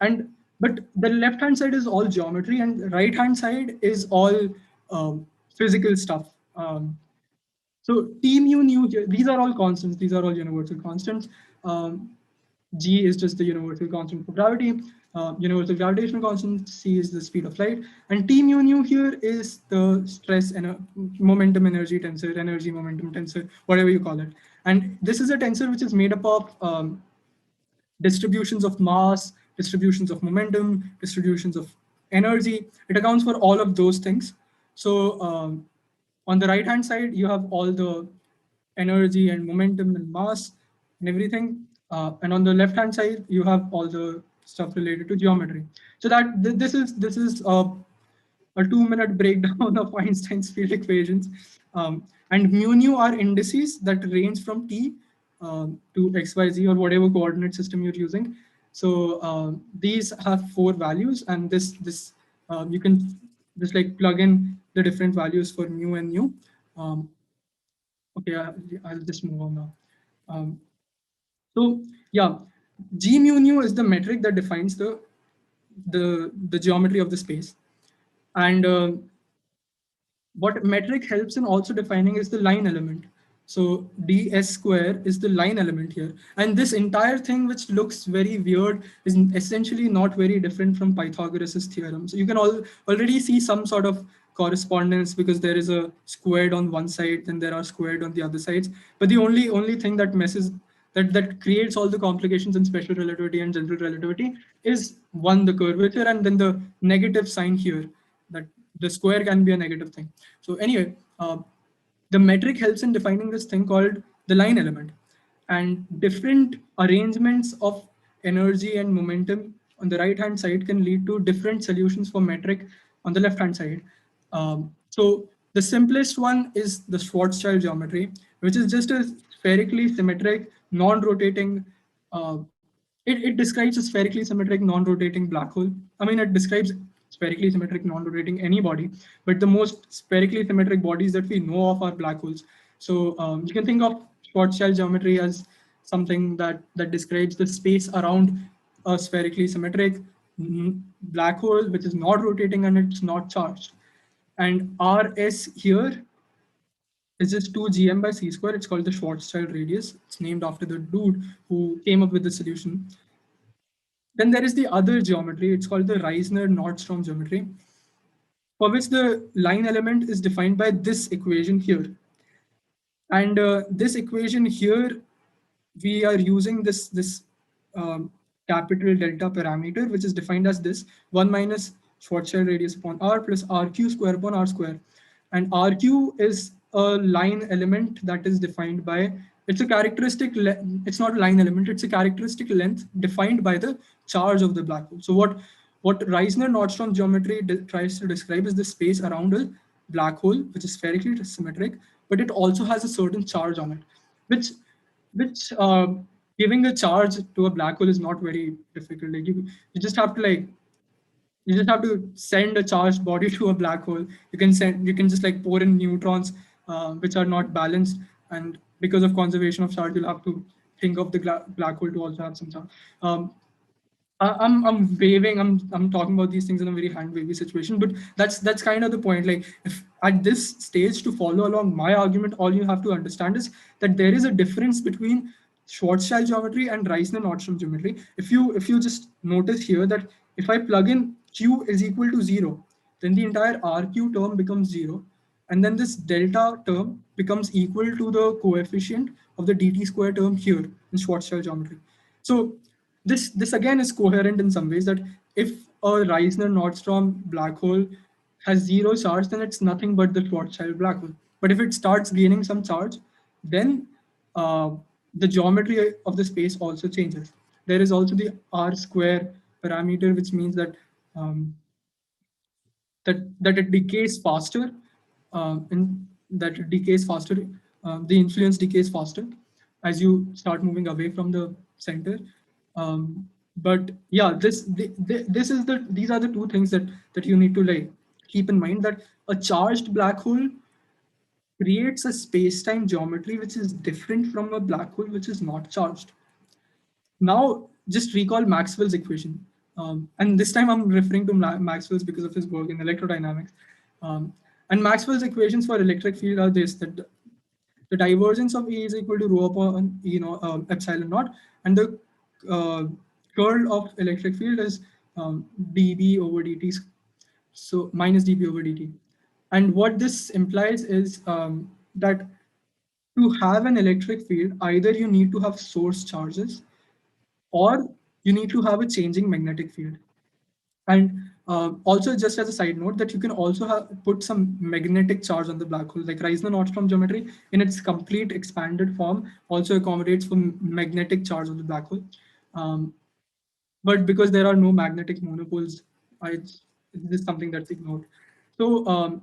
And but the left hand side is all geometry, and right hand side is all physical stuff. So T mu nu, these are all constants. These are all universal constants. G is just the universal constant for gravity. Universal gravitational constant. C is the speed of light. And T mu nu here is the stress and momentum energy tensor, energy momentum tensor, whatever you call it. And this is a tensor which is made up of distributions of mass, distributions of momentum, distributions of energy. It accounts for all of those things. So on the right hand side, you have all the energy and momentum and mass and everything. And on the left hand side, you have all the stuff related to geometry. So that this is a 2-minute breakdown of Einstein's field equations. And mu nu are indices that range from t to xyz or whatever coordinate system you're using. So these have 4 values, and this you can just like plug in the different values for mu and nu. Okay, I'll just move on now. So yeah, G mu nu is the metric that defines the geometry of the space. And what metric helps in also defining is the line element. So ds square is the line element here. And this entire thing, which looks very weird, is essentially not very different from Pythagoras' theorem. So you can already see some sort of correspondence because there is a squared on one side and there are squared on the other sides. But the only thing that messes that creates all the complications in special relativity and general relativity is one, the curvature, and then the negative sign here, that the square can be a negative thing. So anyway, the metric helps in defining this thing called the line element, and different arrangements of energy and momentum on the right hand side can lead to different solutions for metric on the left hand side. So the simplest one is the Schwarzschild geometry, which is just a spherically symmetric, non-rotating it describes a spherically symmetric non-rotating black hole. I mean, it describes spherically symmetric non-rotating any body, but the most spherically symmetric bodies that we know of are black holes. So you can think of Schwarzschild geometry as something that describes the space around a spherically symmetric black hole, which is not rotating and it's not charged. And RS here is just 2 gm by c square. It's called the Schwarzschild radius. It's named after the dude who came up with the solution. Then there is the other geometry. It's called the Reisner-Nordstrom geometry, for which the line element is defined by this equation here. And this equation here, we are using this capital delta parameter, which is defined as this 1 minus Schwarzschild radius upon r plus rq square upon r square. And rq is a line element that is defined by, it's a characteristic, it's not a line element, it's a characteristic length defined by the charge of the black hole. So what Reisner-Nordstrom geometry tries to describe is the space around a black hole, which is spherically symmetric, but it also has a certain charge on it, which giving a charge to a black hole is not very difficult. Like you just have to send a charged body to a black hole. You can just like pour in neutrons, which are not balanced, and because of conservation of charge, you'll have to think of the black hole to also have some charge. I'm waving. I'm talking about these things in a very hand wavy situation, but that's kind of the point. Like at this stage, to follow along my argument, all you have to understand is that there is a difference between Schwarzschild geometry and Reisner-Nordstrom geometry. If you just notice here that if I plug in Q is equal to 0, then the entire RQ term becomes 0. And then this delta term becomes equal to the coefficient of the dt square term here in Schwarzschild geometry. So this again is coherent in some ways, that if a Reisner-Nordstrom black hole has 0 charge, then it's nothing but the Schwarzschild black hole. But if it starts gaining some charge, then the geometry of the space also changes. There is also the R square parameter, which means that that it decays faster, and that it decays faster. The influence decays faster as you start moving away from the center. But yeah, these are the two things that you need to like keep in mind, that a charged black hole creates a space-time geometry which is different from a black hole which is not charged. Now, just recall Maxwell's equation. And this time I'm referring to Maxwell's because of his work in electrodynamics. And Maxwell's equations for electric field are this, that the divergence of E is equal to rho upon epsilon naught, and the curl of electric field is dB over dt, so minus dB over dt. And what this implies is that to have an electric field, either you need to have source charges, or you need to have a changing magnetic field. And also, just as a side note, that you can also put some magnetic charge on the black hole, like Reisner-Nordstrom geometry in its complete expanded form also accommodates for magnetic charge of the black hole. But because there are no magnetic monopoles, this is something that's ignored. So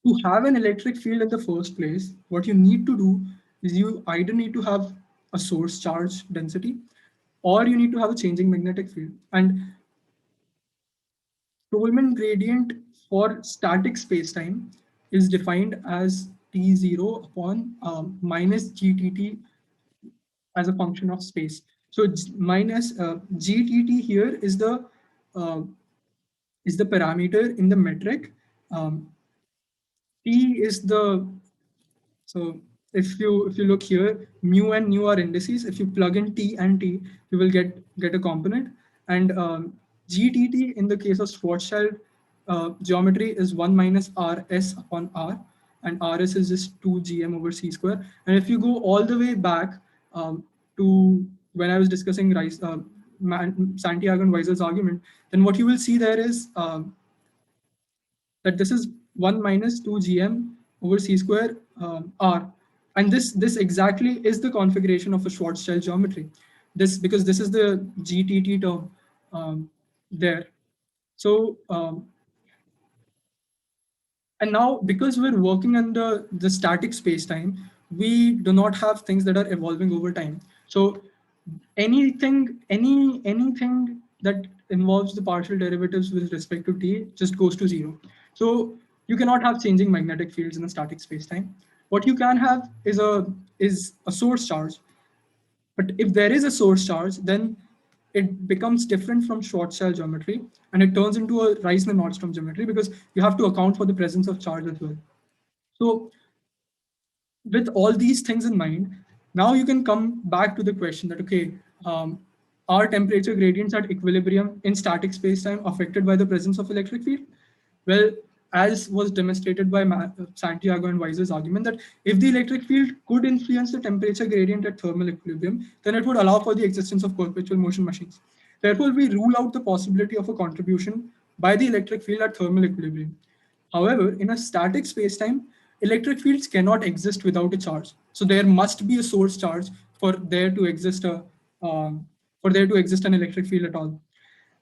to have an electric field in the first place, what you need to do is you either need to have a source charge density, or you need to have a changing magnetic field. And Tolman gradient for static spacetime is defined as T0 upon minus GTT as a function of space. So minus GTT here uh, is the parameter in the metric. T is the, so if you look here, mu and nu are indices. If you plug in T and T, you will get a component. And GTT in the case of Schwarzschild geometry is 1 minus Rs upon R, and Rs is just 2 gm over c square. And if you go all the way back to when I was discussing Santiago and Viser's argument, then what you will see there is that this is 1 minus 2 gm over c square r, and this exactly is the configuration of a Schwarzschild geometry. Because this is the GTT term there. So and now, because we're working under the static space-time, we do not have things that are evolving over time. So anything that involves the partial derivatives with respect to t just goes to 0. So you cannot have changing magnetic fields in a static space-time. What you can have is a source charge. But if there is a source charge, then it becomes different from Schwarzschild geometry, and it turns into a Reisner-Nordstrom geometry, because you have to account for the presence of charge as well. So with all these things in mind, now you can come back to the question that, okay, are temperature gradients at equilibrium in static spacetime affected by the presence of electric field? Well, as was demonstrated by Santiago and Viser's argument, that if the electric field could influence the temperature gradient at thermal equilibrium, then it would allow for the existence of perpetual motion machines. Therefore, we rule out the possibility of a contribution by the electric field at thermal equilibrium. However, in a static spacetime, electric fields cannot exist without a charge. So there must be a source charge for there to exist an electric field at all.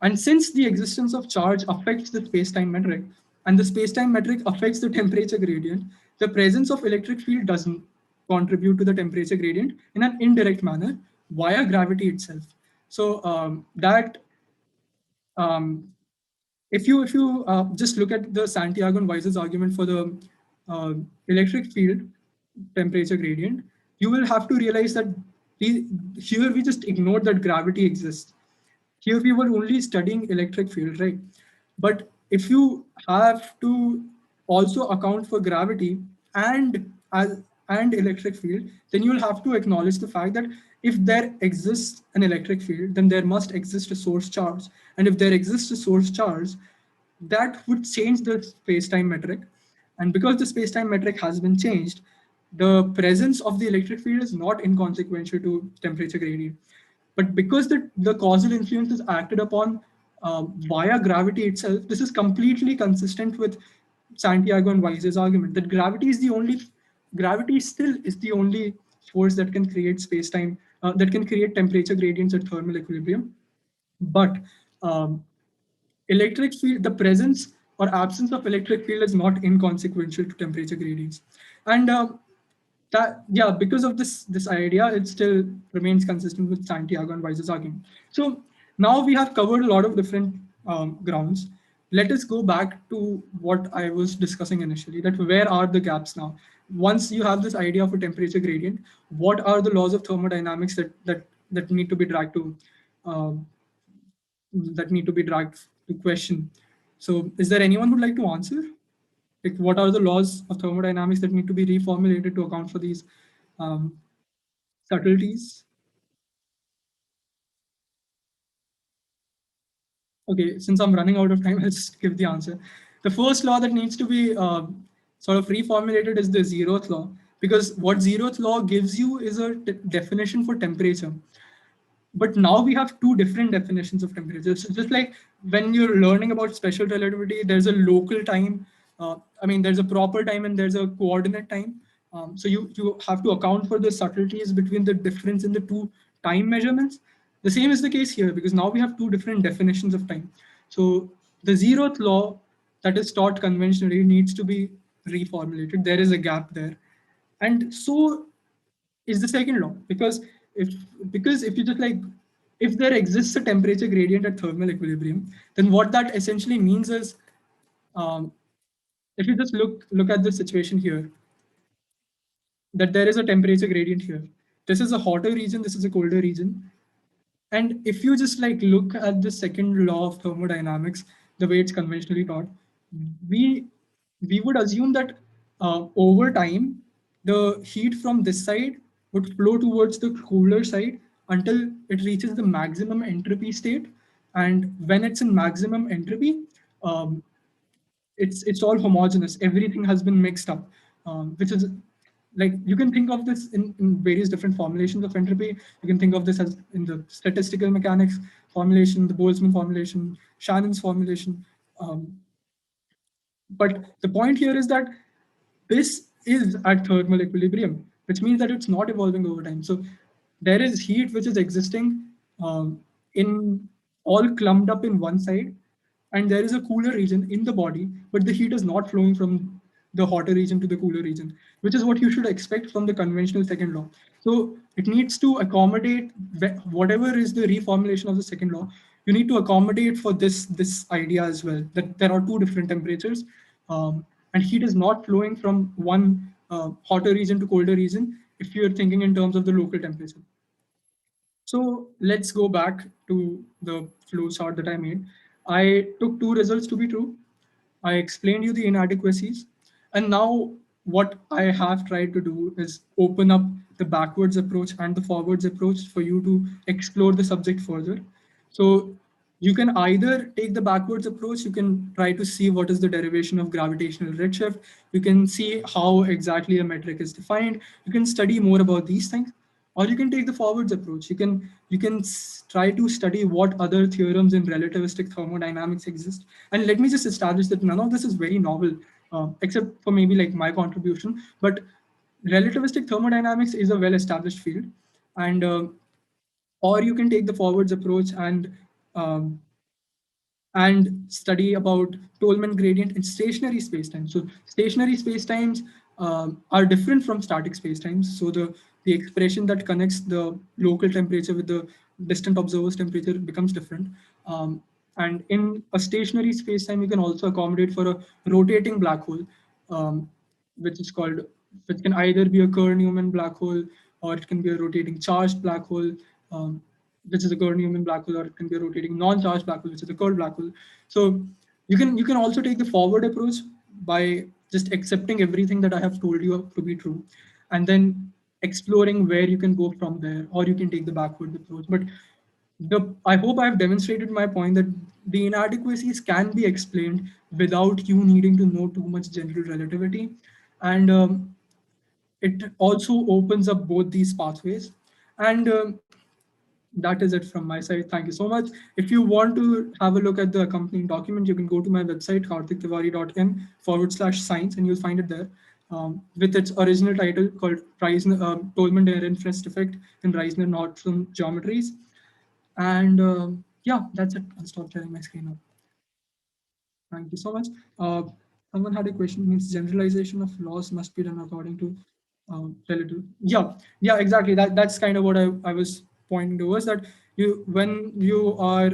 And since the existence of charge affects the spacetime metric, and the spacetime metric affects the temperature gradient, the presence of electric field doesn't contribute to the temperature gradient in an indirect manner via gravity itself. So if you just look at the Santiago and Viser's argument for the electric field temperature gradient, you will have to realize that here we just ignored that gravity exists. Here we were only studying electric field, right? But if you have to also account for gravity and and electric field, then you'll have to acknowledge the fact that if there exists an electric field, then there must exist a source charge. And if there exists a source charge, that would change the space-time metric. And because the space-time metric has been changed, the presence of the electric field is not inconsequential to temperature gradient. But because the causal influence is acted upon via gravity itself, this is completely consistent with Santiago and Viser's argument that gravity still is the only force that can create space-time, that can create temperature gradients at thermal equilibrium. But um, electric field, the presence or absence of electric field is not inconsequential to temperature gradients. And that, yeah, because of this idea, it still remains consistent with Santiago and Weiss's argument. So now we have covered a lot of different grounds. Let us go back to what I was discussing initially, that where are the gaps now? Once you have this idea of a temperature gradient, what are the laws of thermodynamics that need to be dragged to um, to question? So is there anyone who'd like to answer? Like, what are the laws of thermodynamics that need to be reformulated to account for these um, subtleties? Okay, since I'm running out of time, I'll just give the answer. The first law that needs to be sort of reformulated is the zeroth law, because what zeroth law gives you is a definition for temperature. But now we have two different definitions of temperature. So just like when you're learning about special relativity, there's a local time. There's a proper time and there's a coordinate time. So you have to account for the subtleties between the difference in the two time measurements. The same is the case here, because now we have two different definitions of time. So the zeroth law that is taught conventionally needs to be reformulated. There is a gap there. And so is the second law, because if you just like, if there exists a temperature gradient at thermal equilibrium, then what that essentially means is, um, if you just look at the situation here, that there is a temperature gradient here. This is a hotter region, this is a colder region. And if you just like look at the second law of thermodynamics, the way it's conventionally taught, we we would assume that over time, the heat from this side would flow towards the cooler side until it reaches the maximum entropy state. And when it's in maximum entropy, um, it's all homogeneous. Everything has been mixed up, which is like, you can think of this in various different formulations of entropy. You can think of this as in the statistical mechanics formulation, the Boltzmann formulation, Shannon's formulation. But the point here is that this is at thermal equilibrium, which means that it's not evolving over time. So there is heat which is existing in all clumped up in one side, and there is a cooler region in the body, but the heat is not flowing from the hotter region to the cooler region, which is what you should expect from the conventional second law. So it needs to accommodate whatever is the reformulation of the second law. You need to accommodate for this idea as well, that there are two different temperatures, and heat is not flowing from one hotter region to colder region if you're thinking in terms of the local temperature. So let's go back to the flow chart that I made. I took two results to be true. I explained you the inadequacies. And now what I have tried to do is open up the backwards approach and the forwards approach for you to explore the subject further. So you can either take the backwards approach, you can try to see what is the derivation of gravitational redshift, you can see how exactly a metric is defined, you can study more about these things, or you can take the forwards approach. You can try to study what other theorems in relativistic thermodynamics exist. And let me just establish that none of this is very novel, except for maybe like my contribution. But relativistic thermodynamics is a well-established field, and or you can take the forwards approach um, and study about Tolman gradient in stationary spacetimes. So stationary spacetimes are different from static spacetimes. So the expression that connects the local temperature with the distant observer's temperature becomes different. And in a stationary spacetime, you can also accommodate for a rotating black hole, um, which is called, which can either be a Kerr-Newman black hole, or it can be a rotating charged black hole. Which is a Kerr-Newman black hole, or it can be a rotating non-charged black hole, which is a Kerr black hole. So you can also take the forward approach by just accepting everything that I have told you to be true, and then exploring where you can go from there, or you can take the backward approach. But I hope I've demonstrated my point that the inadequacies can be explained without you needing to know too much general relativity, and it also opens up both these pathways. And that is it from my side. Thank you so much. If you want to have a look at the accompanying document, you can go to my website, kartiktiwari.in/science, and you'll find it there with its original title called Tolman-Ehrenfest Effect in Reisner-Nordstrom Geometries. And yeah, that's it. I'll stop sharing my screen now. Thank you so much. Someone had a question, means generalization of laws must be done according to relative. Yeah, exactly. That's kind of what I was pointing towards, that when you are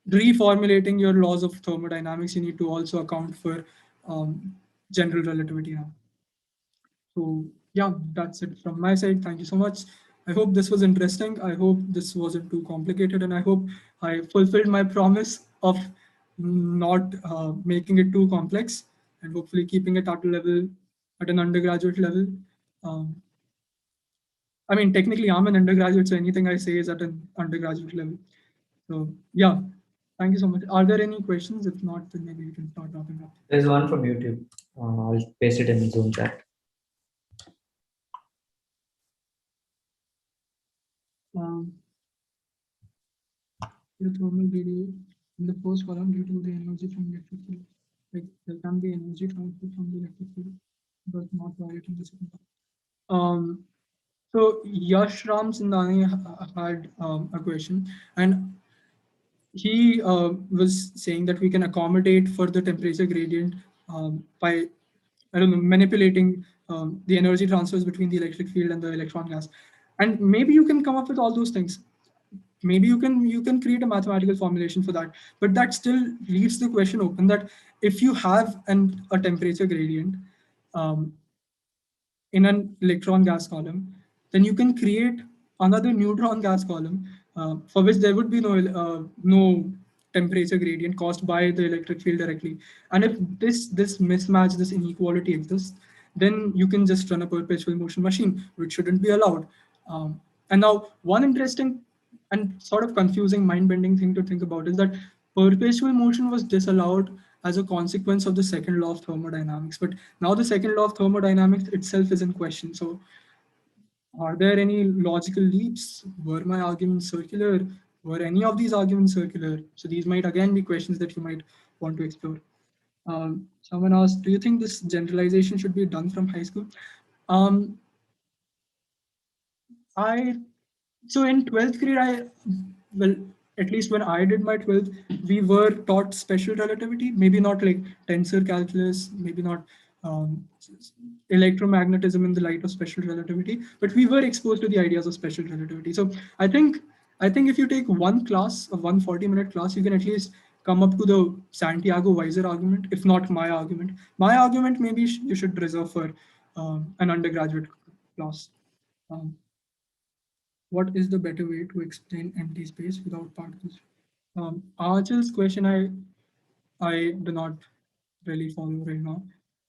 reformulating your laws of thermodynamics, you need to also account for general relativity now. So yeah, that's it from my side. Thank you so much. I hope this was interesting. I hope this wasn't too complicated, and I hope I fulfilled my promise of not making it too complex, and hopefully keeping it at a level, at an undergraduate level. Um, I mean, technically, I'm an undergraduate, so anything I say is at an undergraduate level. So yeah, thank you so much. Are there any questions? If not, then maybe we can start wrapping up. There's one from YouTube. I'll paste it in the Zoom chat. The thermal video in the first column due to the energy from electric field. Like there can be energy transfer from the electric field, but not violet in the second column. So Yash Ram Sindani had a question, and he was saying that we can accommodate for the temperature gradient by, I don't know, manipulating the energy transfers between the electric field and the electron gas. And maybe you can come up with all those things. Maybe you can create a mathematical formulation for that, but that still leaves the question open, that if you have a temperature gradient in an electron gas column, then you can create another neutron gas column for which there would be no temperature gradient caused by the electric field directly. And if this mismatch, this inequality exists, then you can just run a perpetual motion machine, which shouldn't be allowed. And now one interesting and sort of confusing, mind-bending thing to think about is that perpetual motion was disallowed as a consequence of the second law of thermodynamics. But now the second law of thermodynamics itself is in question. So are there any logical leaps? Were my arguments circular? Were any of these arguments circular? So these might again be questions that you might want to explore. Someone asked, do you think this generalization should be done from high school? So in 12th grade, well, at least when I did my 12th, we were taught special relativity, maybe not like tensor calculus, maybe not electromagnetism in the light of special relativity, but we were exposed to the ideas of special relativity. So I think if you take one class, a 140-minute class, you can at least come up to the Santiago Viser argument, if not my argument. My argument maybe you should reserve for an undergraduate class. What is the better way to explain empty space without particles? Archel's question I do not really follow right now.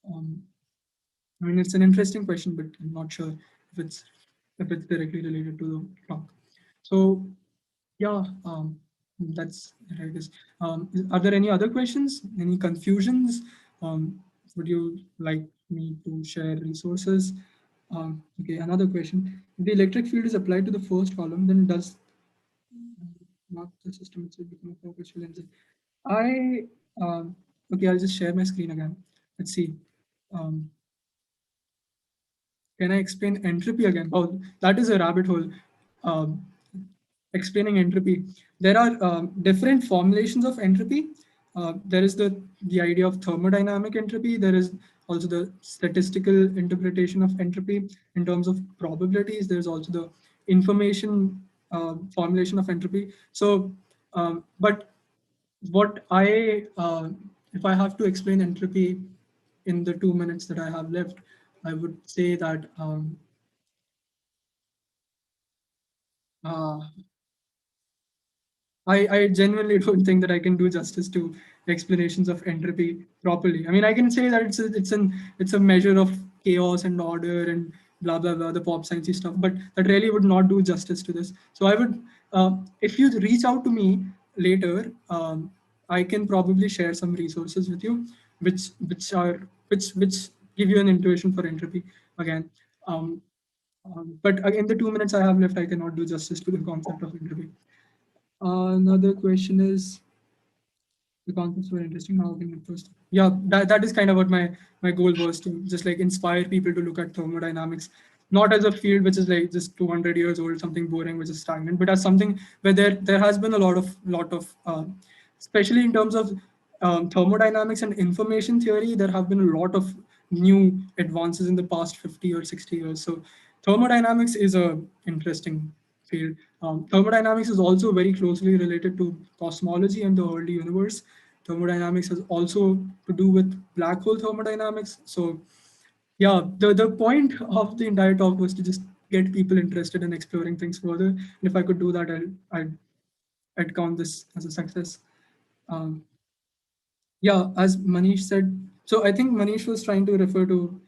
I mean, it's an interesting question, but I'm not sure if it's directly related to the talk. So yeah, that's it, I guess. Are there any other questions? Any confusions? Would you like me to share resources? Okay, another question. If the electric field is applied to the first column, then does not the system itself become a perpetual engine? Okay, I'll just share my screen again. Let's see. Um, can I explain entropy again? Oh, that is a rabbit hole. Um, Explaining entropy. There are different formulations of entropy. There is the idea of thermodynamic entropy. There is also the statistical interpretation of entropy in terms of probabilities. There's also the information formulation of entropy. So, but what if I have to explain entropy in the 2 minutes that I have left, I would say that uh, I genuinely don't think that I can do justice to explanations of entropy properly. I mean, I can say that it's a measure of chaos and order and blah blah blah, the pop sciencey stuff, but that really would not do justice to this. So I would, if you reach out to me later, I can probably share some resources with you, which give you an intuition for entropy again. But in the 2 minutes I have left, I cannot do justice to the concept of entropy. Another question is, the concepts were interesting. How can it first? Yeah, that is kind of what my goal was, to just like inspire people to look at thermodynamics, not as a field which is like just 200 years old, something boring which is stagnant, but as something where there has been a lot of especially in terms of thermodynamics and information theory, there have been a lot of new advances in the past 50 or 60 years. So thermodynamics is a interesting field. Thermodynamics is also very closely related to cosmology and the early universe. Thermodynamics has also to do with black hole thermodynamics. So yeah, the point of the entire talk was to just get people interested in exploring things further. And if I could do that, I'd count this as a success. Yeah, as Manish said, so I think Manish was trying to refer to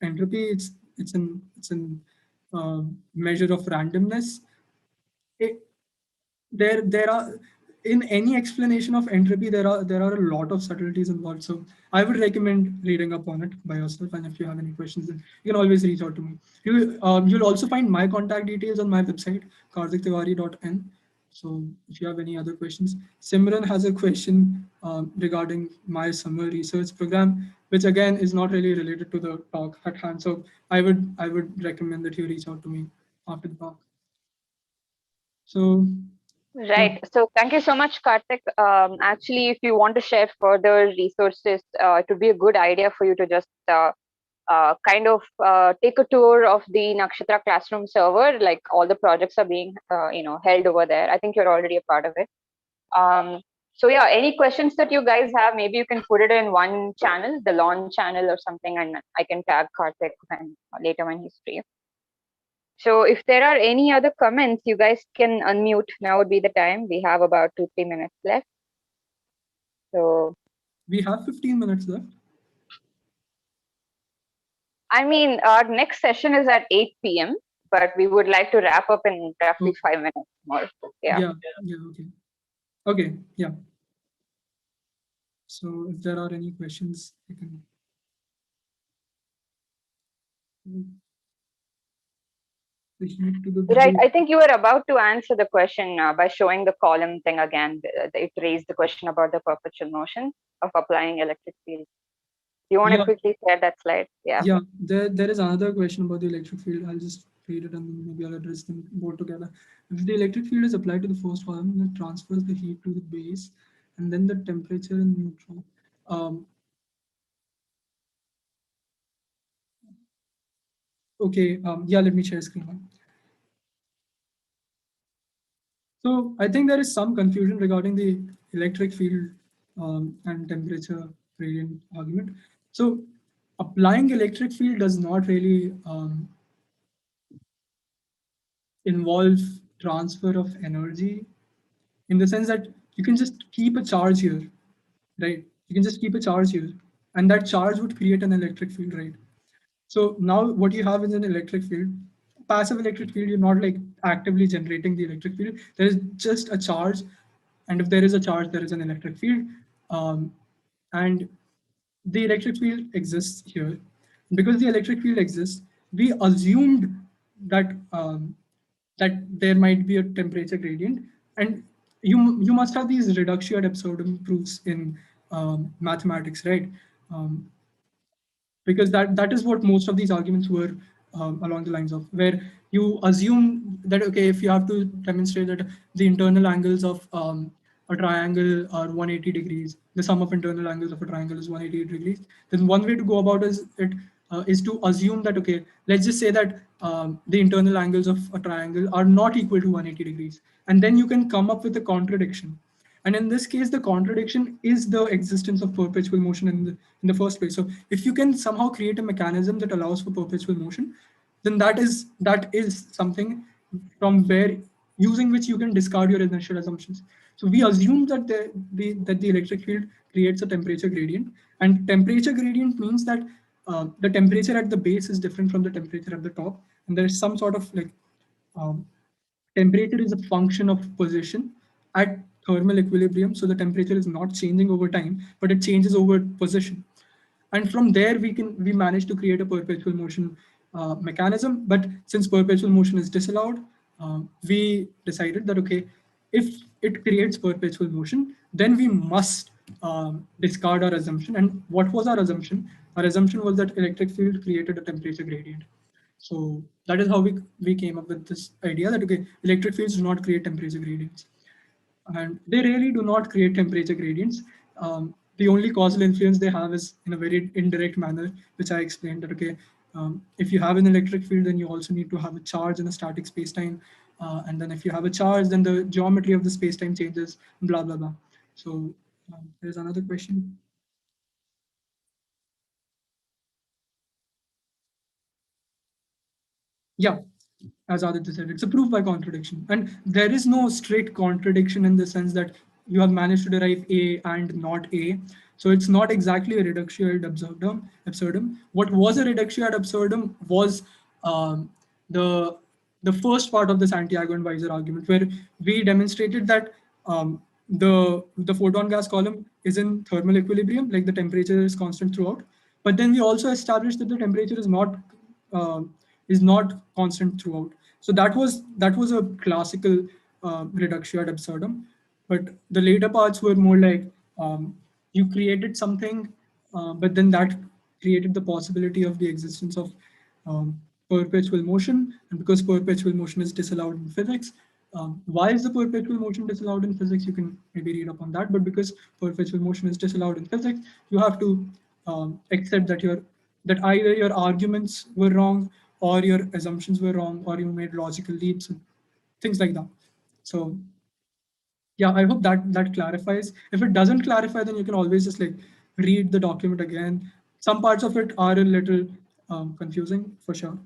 entropy. It's an measure of randomness. There are, in any explanation of entropy, there are a lot of subtleties involved. So I would recommend reading up on it by yourself, and if you have any questions, then you can always reach out to me. You'll also find my contact details on my website, kartiktiwari.in. So if you have any other questions. Simran has a question regarding my summer research program, which again is not really related to the talk at hand. So I would recommend that you reach out to me after the talk. So Right. So thank you so much, Kartik. Actually, if you want to share further resources, it would be a good idea for you to just kind of take a tour of the Nakshatra Classroom server. Like all the projects are being, held over there. I think you're already a part of it. So yeah, any questions that you guys have, maybe you can put it in one channel, the lawn channel or something, and I can tag Kartik when, later when he's free. So if there are any other comments, you guys can unmute. Now would be the time. We have about 2-3 minutes left. So we have 15 minutes left. I mean, our next session is at 8 p.m., but we would like to wrap up in roughly 5 minutes more. Yeah. Okay. Okay, yeah. So if there are any questions, you can. The heat to the Right. visual. I think you were about to answer the question by showing the column thing again. It raised the question about the perpetual motion of applying electric field. Do you want to quickly share that slide? Yeah. Yeah, there is another question about the electric field. I'll just read it and then maybe I'll address them both together. If the electric field is applied to the first column, it transfers the heat to the base, and then the temperature in neutral. Okay, yeah, let me share screen now. So I think there is some confusion regarding the electric field and temperature gradient argument. So applying electric field does not really involve transfer of energy, in the sense that you can just keep a charge here, right? You can just keep a charge here, and that charge would create an electric field, right? So now what you have is an electric field. Passive electric field, you're not like actively generating the electric field. There is just a charge, and if there is a charge, there is an electric field. And the electric field exists here. Because the electric field exists, we assumed that that there might be a temperature gradient, and you must have these reductio ad absurdum proofs in mathematics, right? Because that is what most of these arguments were along the lines of, where you assume that, okay, if you have to demonstrate that the internal angles of a triangle are 180 degrees, the sum of internal angles of a triangle is 180 degrees, then one way to go about it is to assume that, okay, let's just say that the internal angles of a triangle are not equal to 180 degrees, and then you can come up with a contradiction. And in this case, the contradiction is the existence of perpetual motion in the first place. So if you can somehow create a mechanism that allows for perpetual motion, then that is something from where, using which you can discard your initial assumptions. So we assume that the electric field creates a temperature gradient. And temperature gradient means that the temperature at the base is different from the temperature at the top, and there is some sort of like temperature is a function of position at thermal equilibrium. So the temperature is not changing over time, but it changes over position. And from there, we manage to create a perpetual motion mechanism. But since perpetual motion is disallowed, we decided that, okay, if it creates perpetual motion, then we must discard our assumption. And what was our assumption? Our assumption was that electric field created a temperature gradient. So that is how we came up with this idea that, okay, electric fields do not create temperature gradients. And they really do not create temperature gradients. The only causal influence they have is in a very indirect manner, which I explained that, okay, if you have an electric field, then you also need to have a charge in a static spacetime. And then if you have a charge, then the geometry of the spacetime changes, blah, blah, blah. So there's another question. Yeah, as Aditya said, it's a proof by contradiction. And there is no straight contradiction in the sense that you have managed to derive A and not A. So it's not exactly a reductio ad absurdum. What was a reductio ad absurdum was um, the the first part of the Santiago and Viser argument, where we demonstrated that the photon gas column is in thermal equilibrium, like the temperature is constant throughout. But then we also established that the temperature is not constant throughout. So that was a classical reductio ad absurdum. But the later parts were more like you created something, but then that created the possibility of the existence of perpetual motion. And because perpetual motion is disallowed in physics, why is the perpetual motion disallowed in physics? You can maybe read up on that. But because perpetual motion is disallowed in physics, you have to accept that either your arguments were wrong, or your assumptions were wrong, or you made logical leaps and things like that. So yeah, I hope that clarifies. If it doesn't clarify, then you can always just like read the document again. Some parts of it are a little confusing for sure.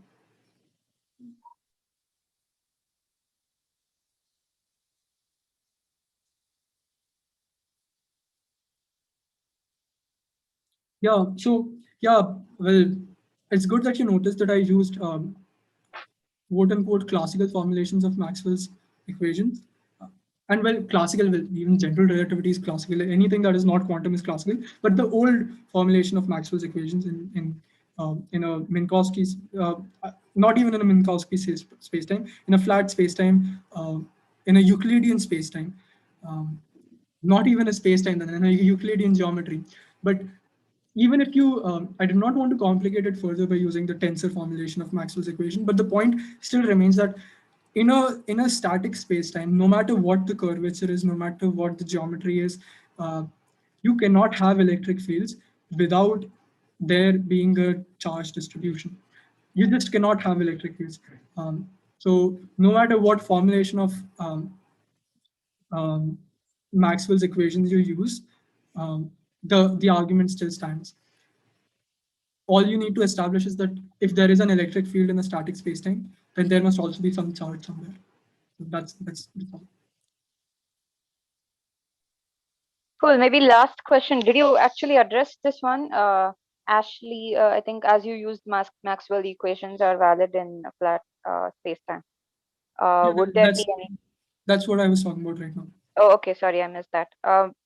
Yeah, so yeah, well, it's good that you noticed that I used quote unquote classical formulations of Maxwell's equations. And well, classical, well, even general relativity is classical. Anything that is not quantum is classical. But the old formulation of Maxwell's equations in a Minkowski, not even in a Minkowski spacetime, in a flat spacetime, in a Euclidean spacetime, not even a spacetime, then in a Euclidean geometry. But even if you, I did not want to complicate it further by using the tensor formulation of Maxwell's equation, but the point still remains that in a static spacetime, no matter what the curvature is, no matter what the geometry is, you cannot have electric fields without there being a charge distribution. You just cannot have electric fields. So no matter what formulation of um, Maxwell's equations you use, the argument still stands. All you need to establish is that if there is an electric field in a static spacetime, then there must also be some charge somewhere. So that's all. Cool. Maybe last question. Did you actually address this one? Ashley, I think as you used Maxwell equations are valid in a flat spacetime. Yeah, Would there be any? that's what I was talking about right now. Oh, okay. Sorry, I missed that.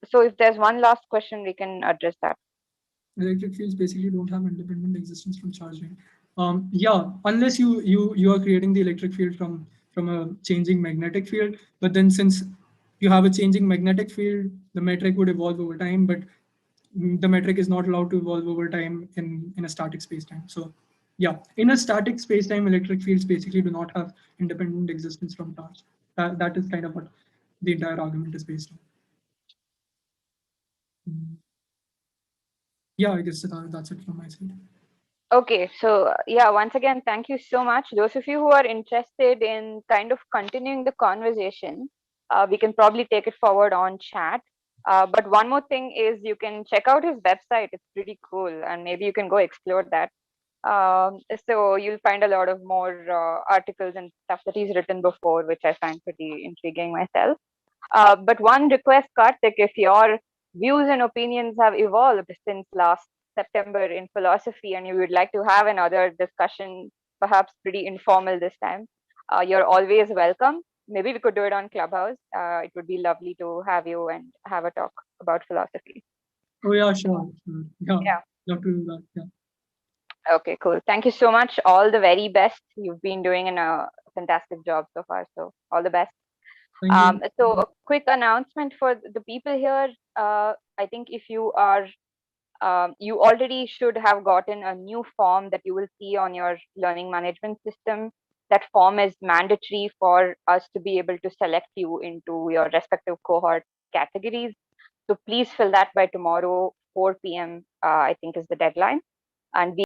So if there's one last question, we can address that. Electric fields basically don't have independent existence from charging. Yeah, unless you are creating the electric field from a changing magnetic field. But then since you have a changing magnetic field, the metric would evolve over time. But the metric is not allowed to evolve over time in a static spacetime. So yeah, in a static spacetime, electric fields basically do not have independent existence from charge. That is kind of what the entire argument is based on. Yeah, I guess that's it from my side. Okay, so yeah, once again, thank you so much. Those of you who are interested in kind of continuing the conversation, we can probably take it forward on chat. But one more thing is you can check out his website. It's pretty cool, and maybe you can go explore that. So you'll find a lot of more articles and stuff that he's written before, which I find pretty intriguing myself. But one request, Kartik, if you're views and opinions have evolved since last September in philosophy, and you would like to have another discussion, perhaps pretty informal this time, you're always welcome. Maybe we could do it on Clubhouse. It would be lovely to have you and have a talk about philosophy. Oh yeah, sure. Yeah, Yeah. love to do that. Yeah. Okay, cool. Thank you so much. All the very best. You've been doing a fantastic job so far. So all the best. Thank you. So a quick announcement for the people here. I think if you are, you already should have gotten a new form that you will see on your learning management system. That form is mandatory for us to be able to select you into your respective cohort categories. So please fill that by tomorrow, 4 p.m. I think is the deadline. And we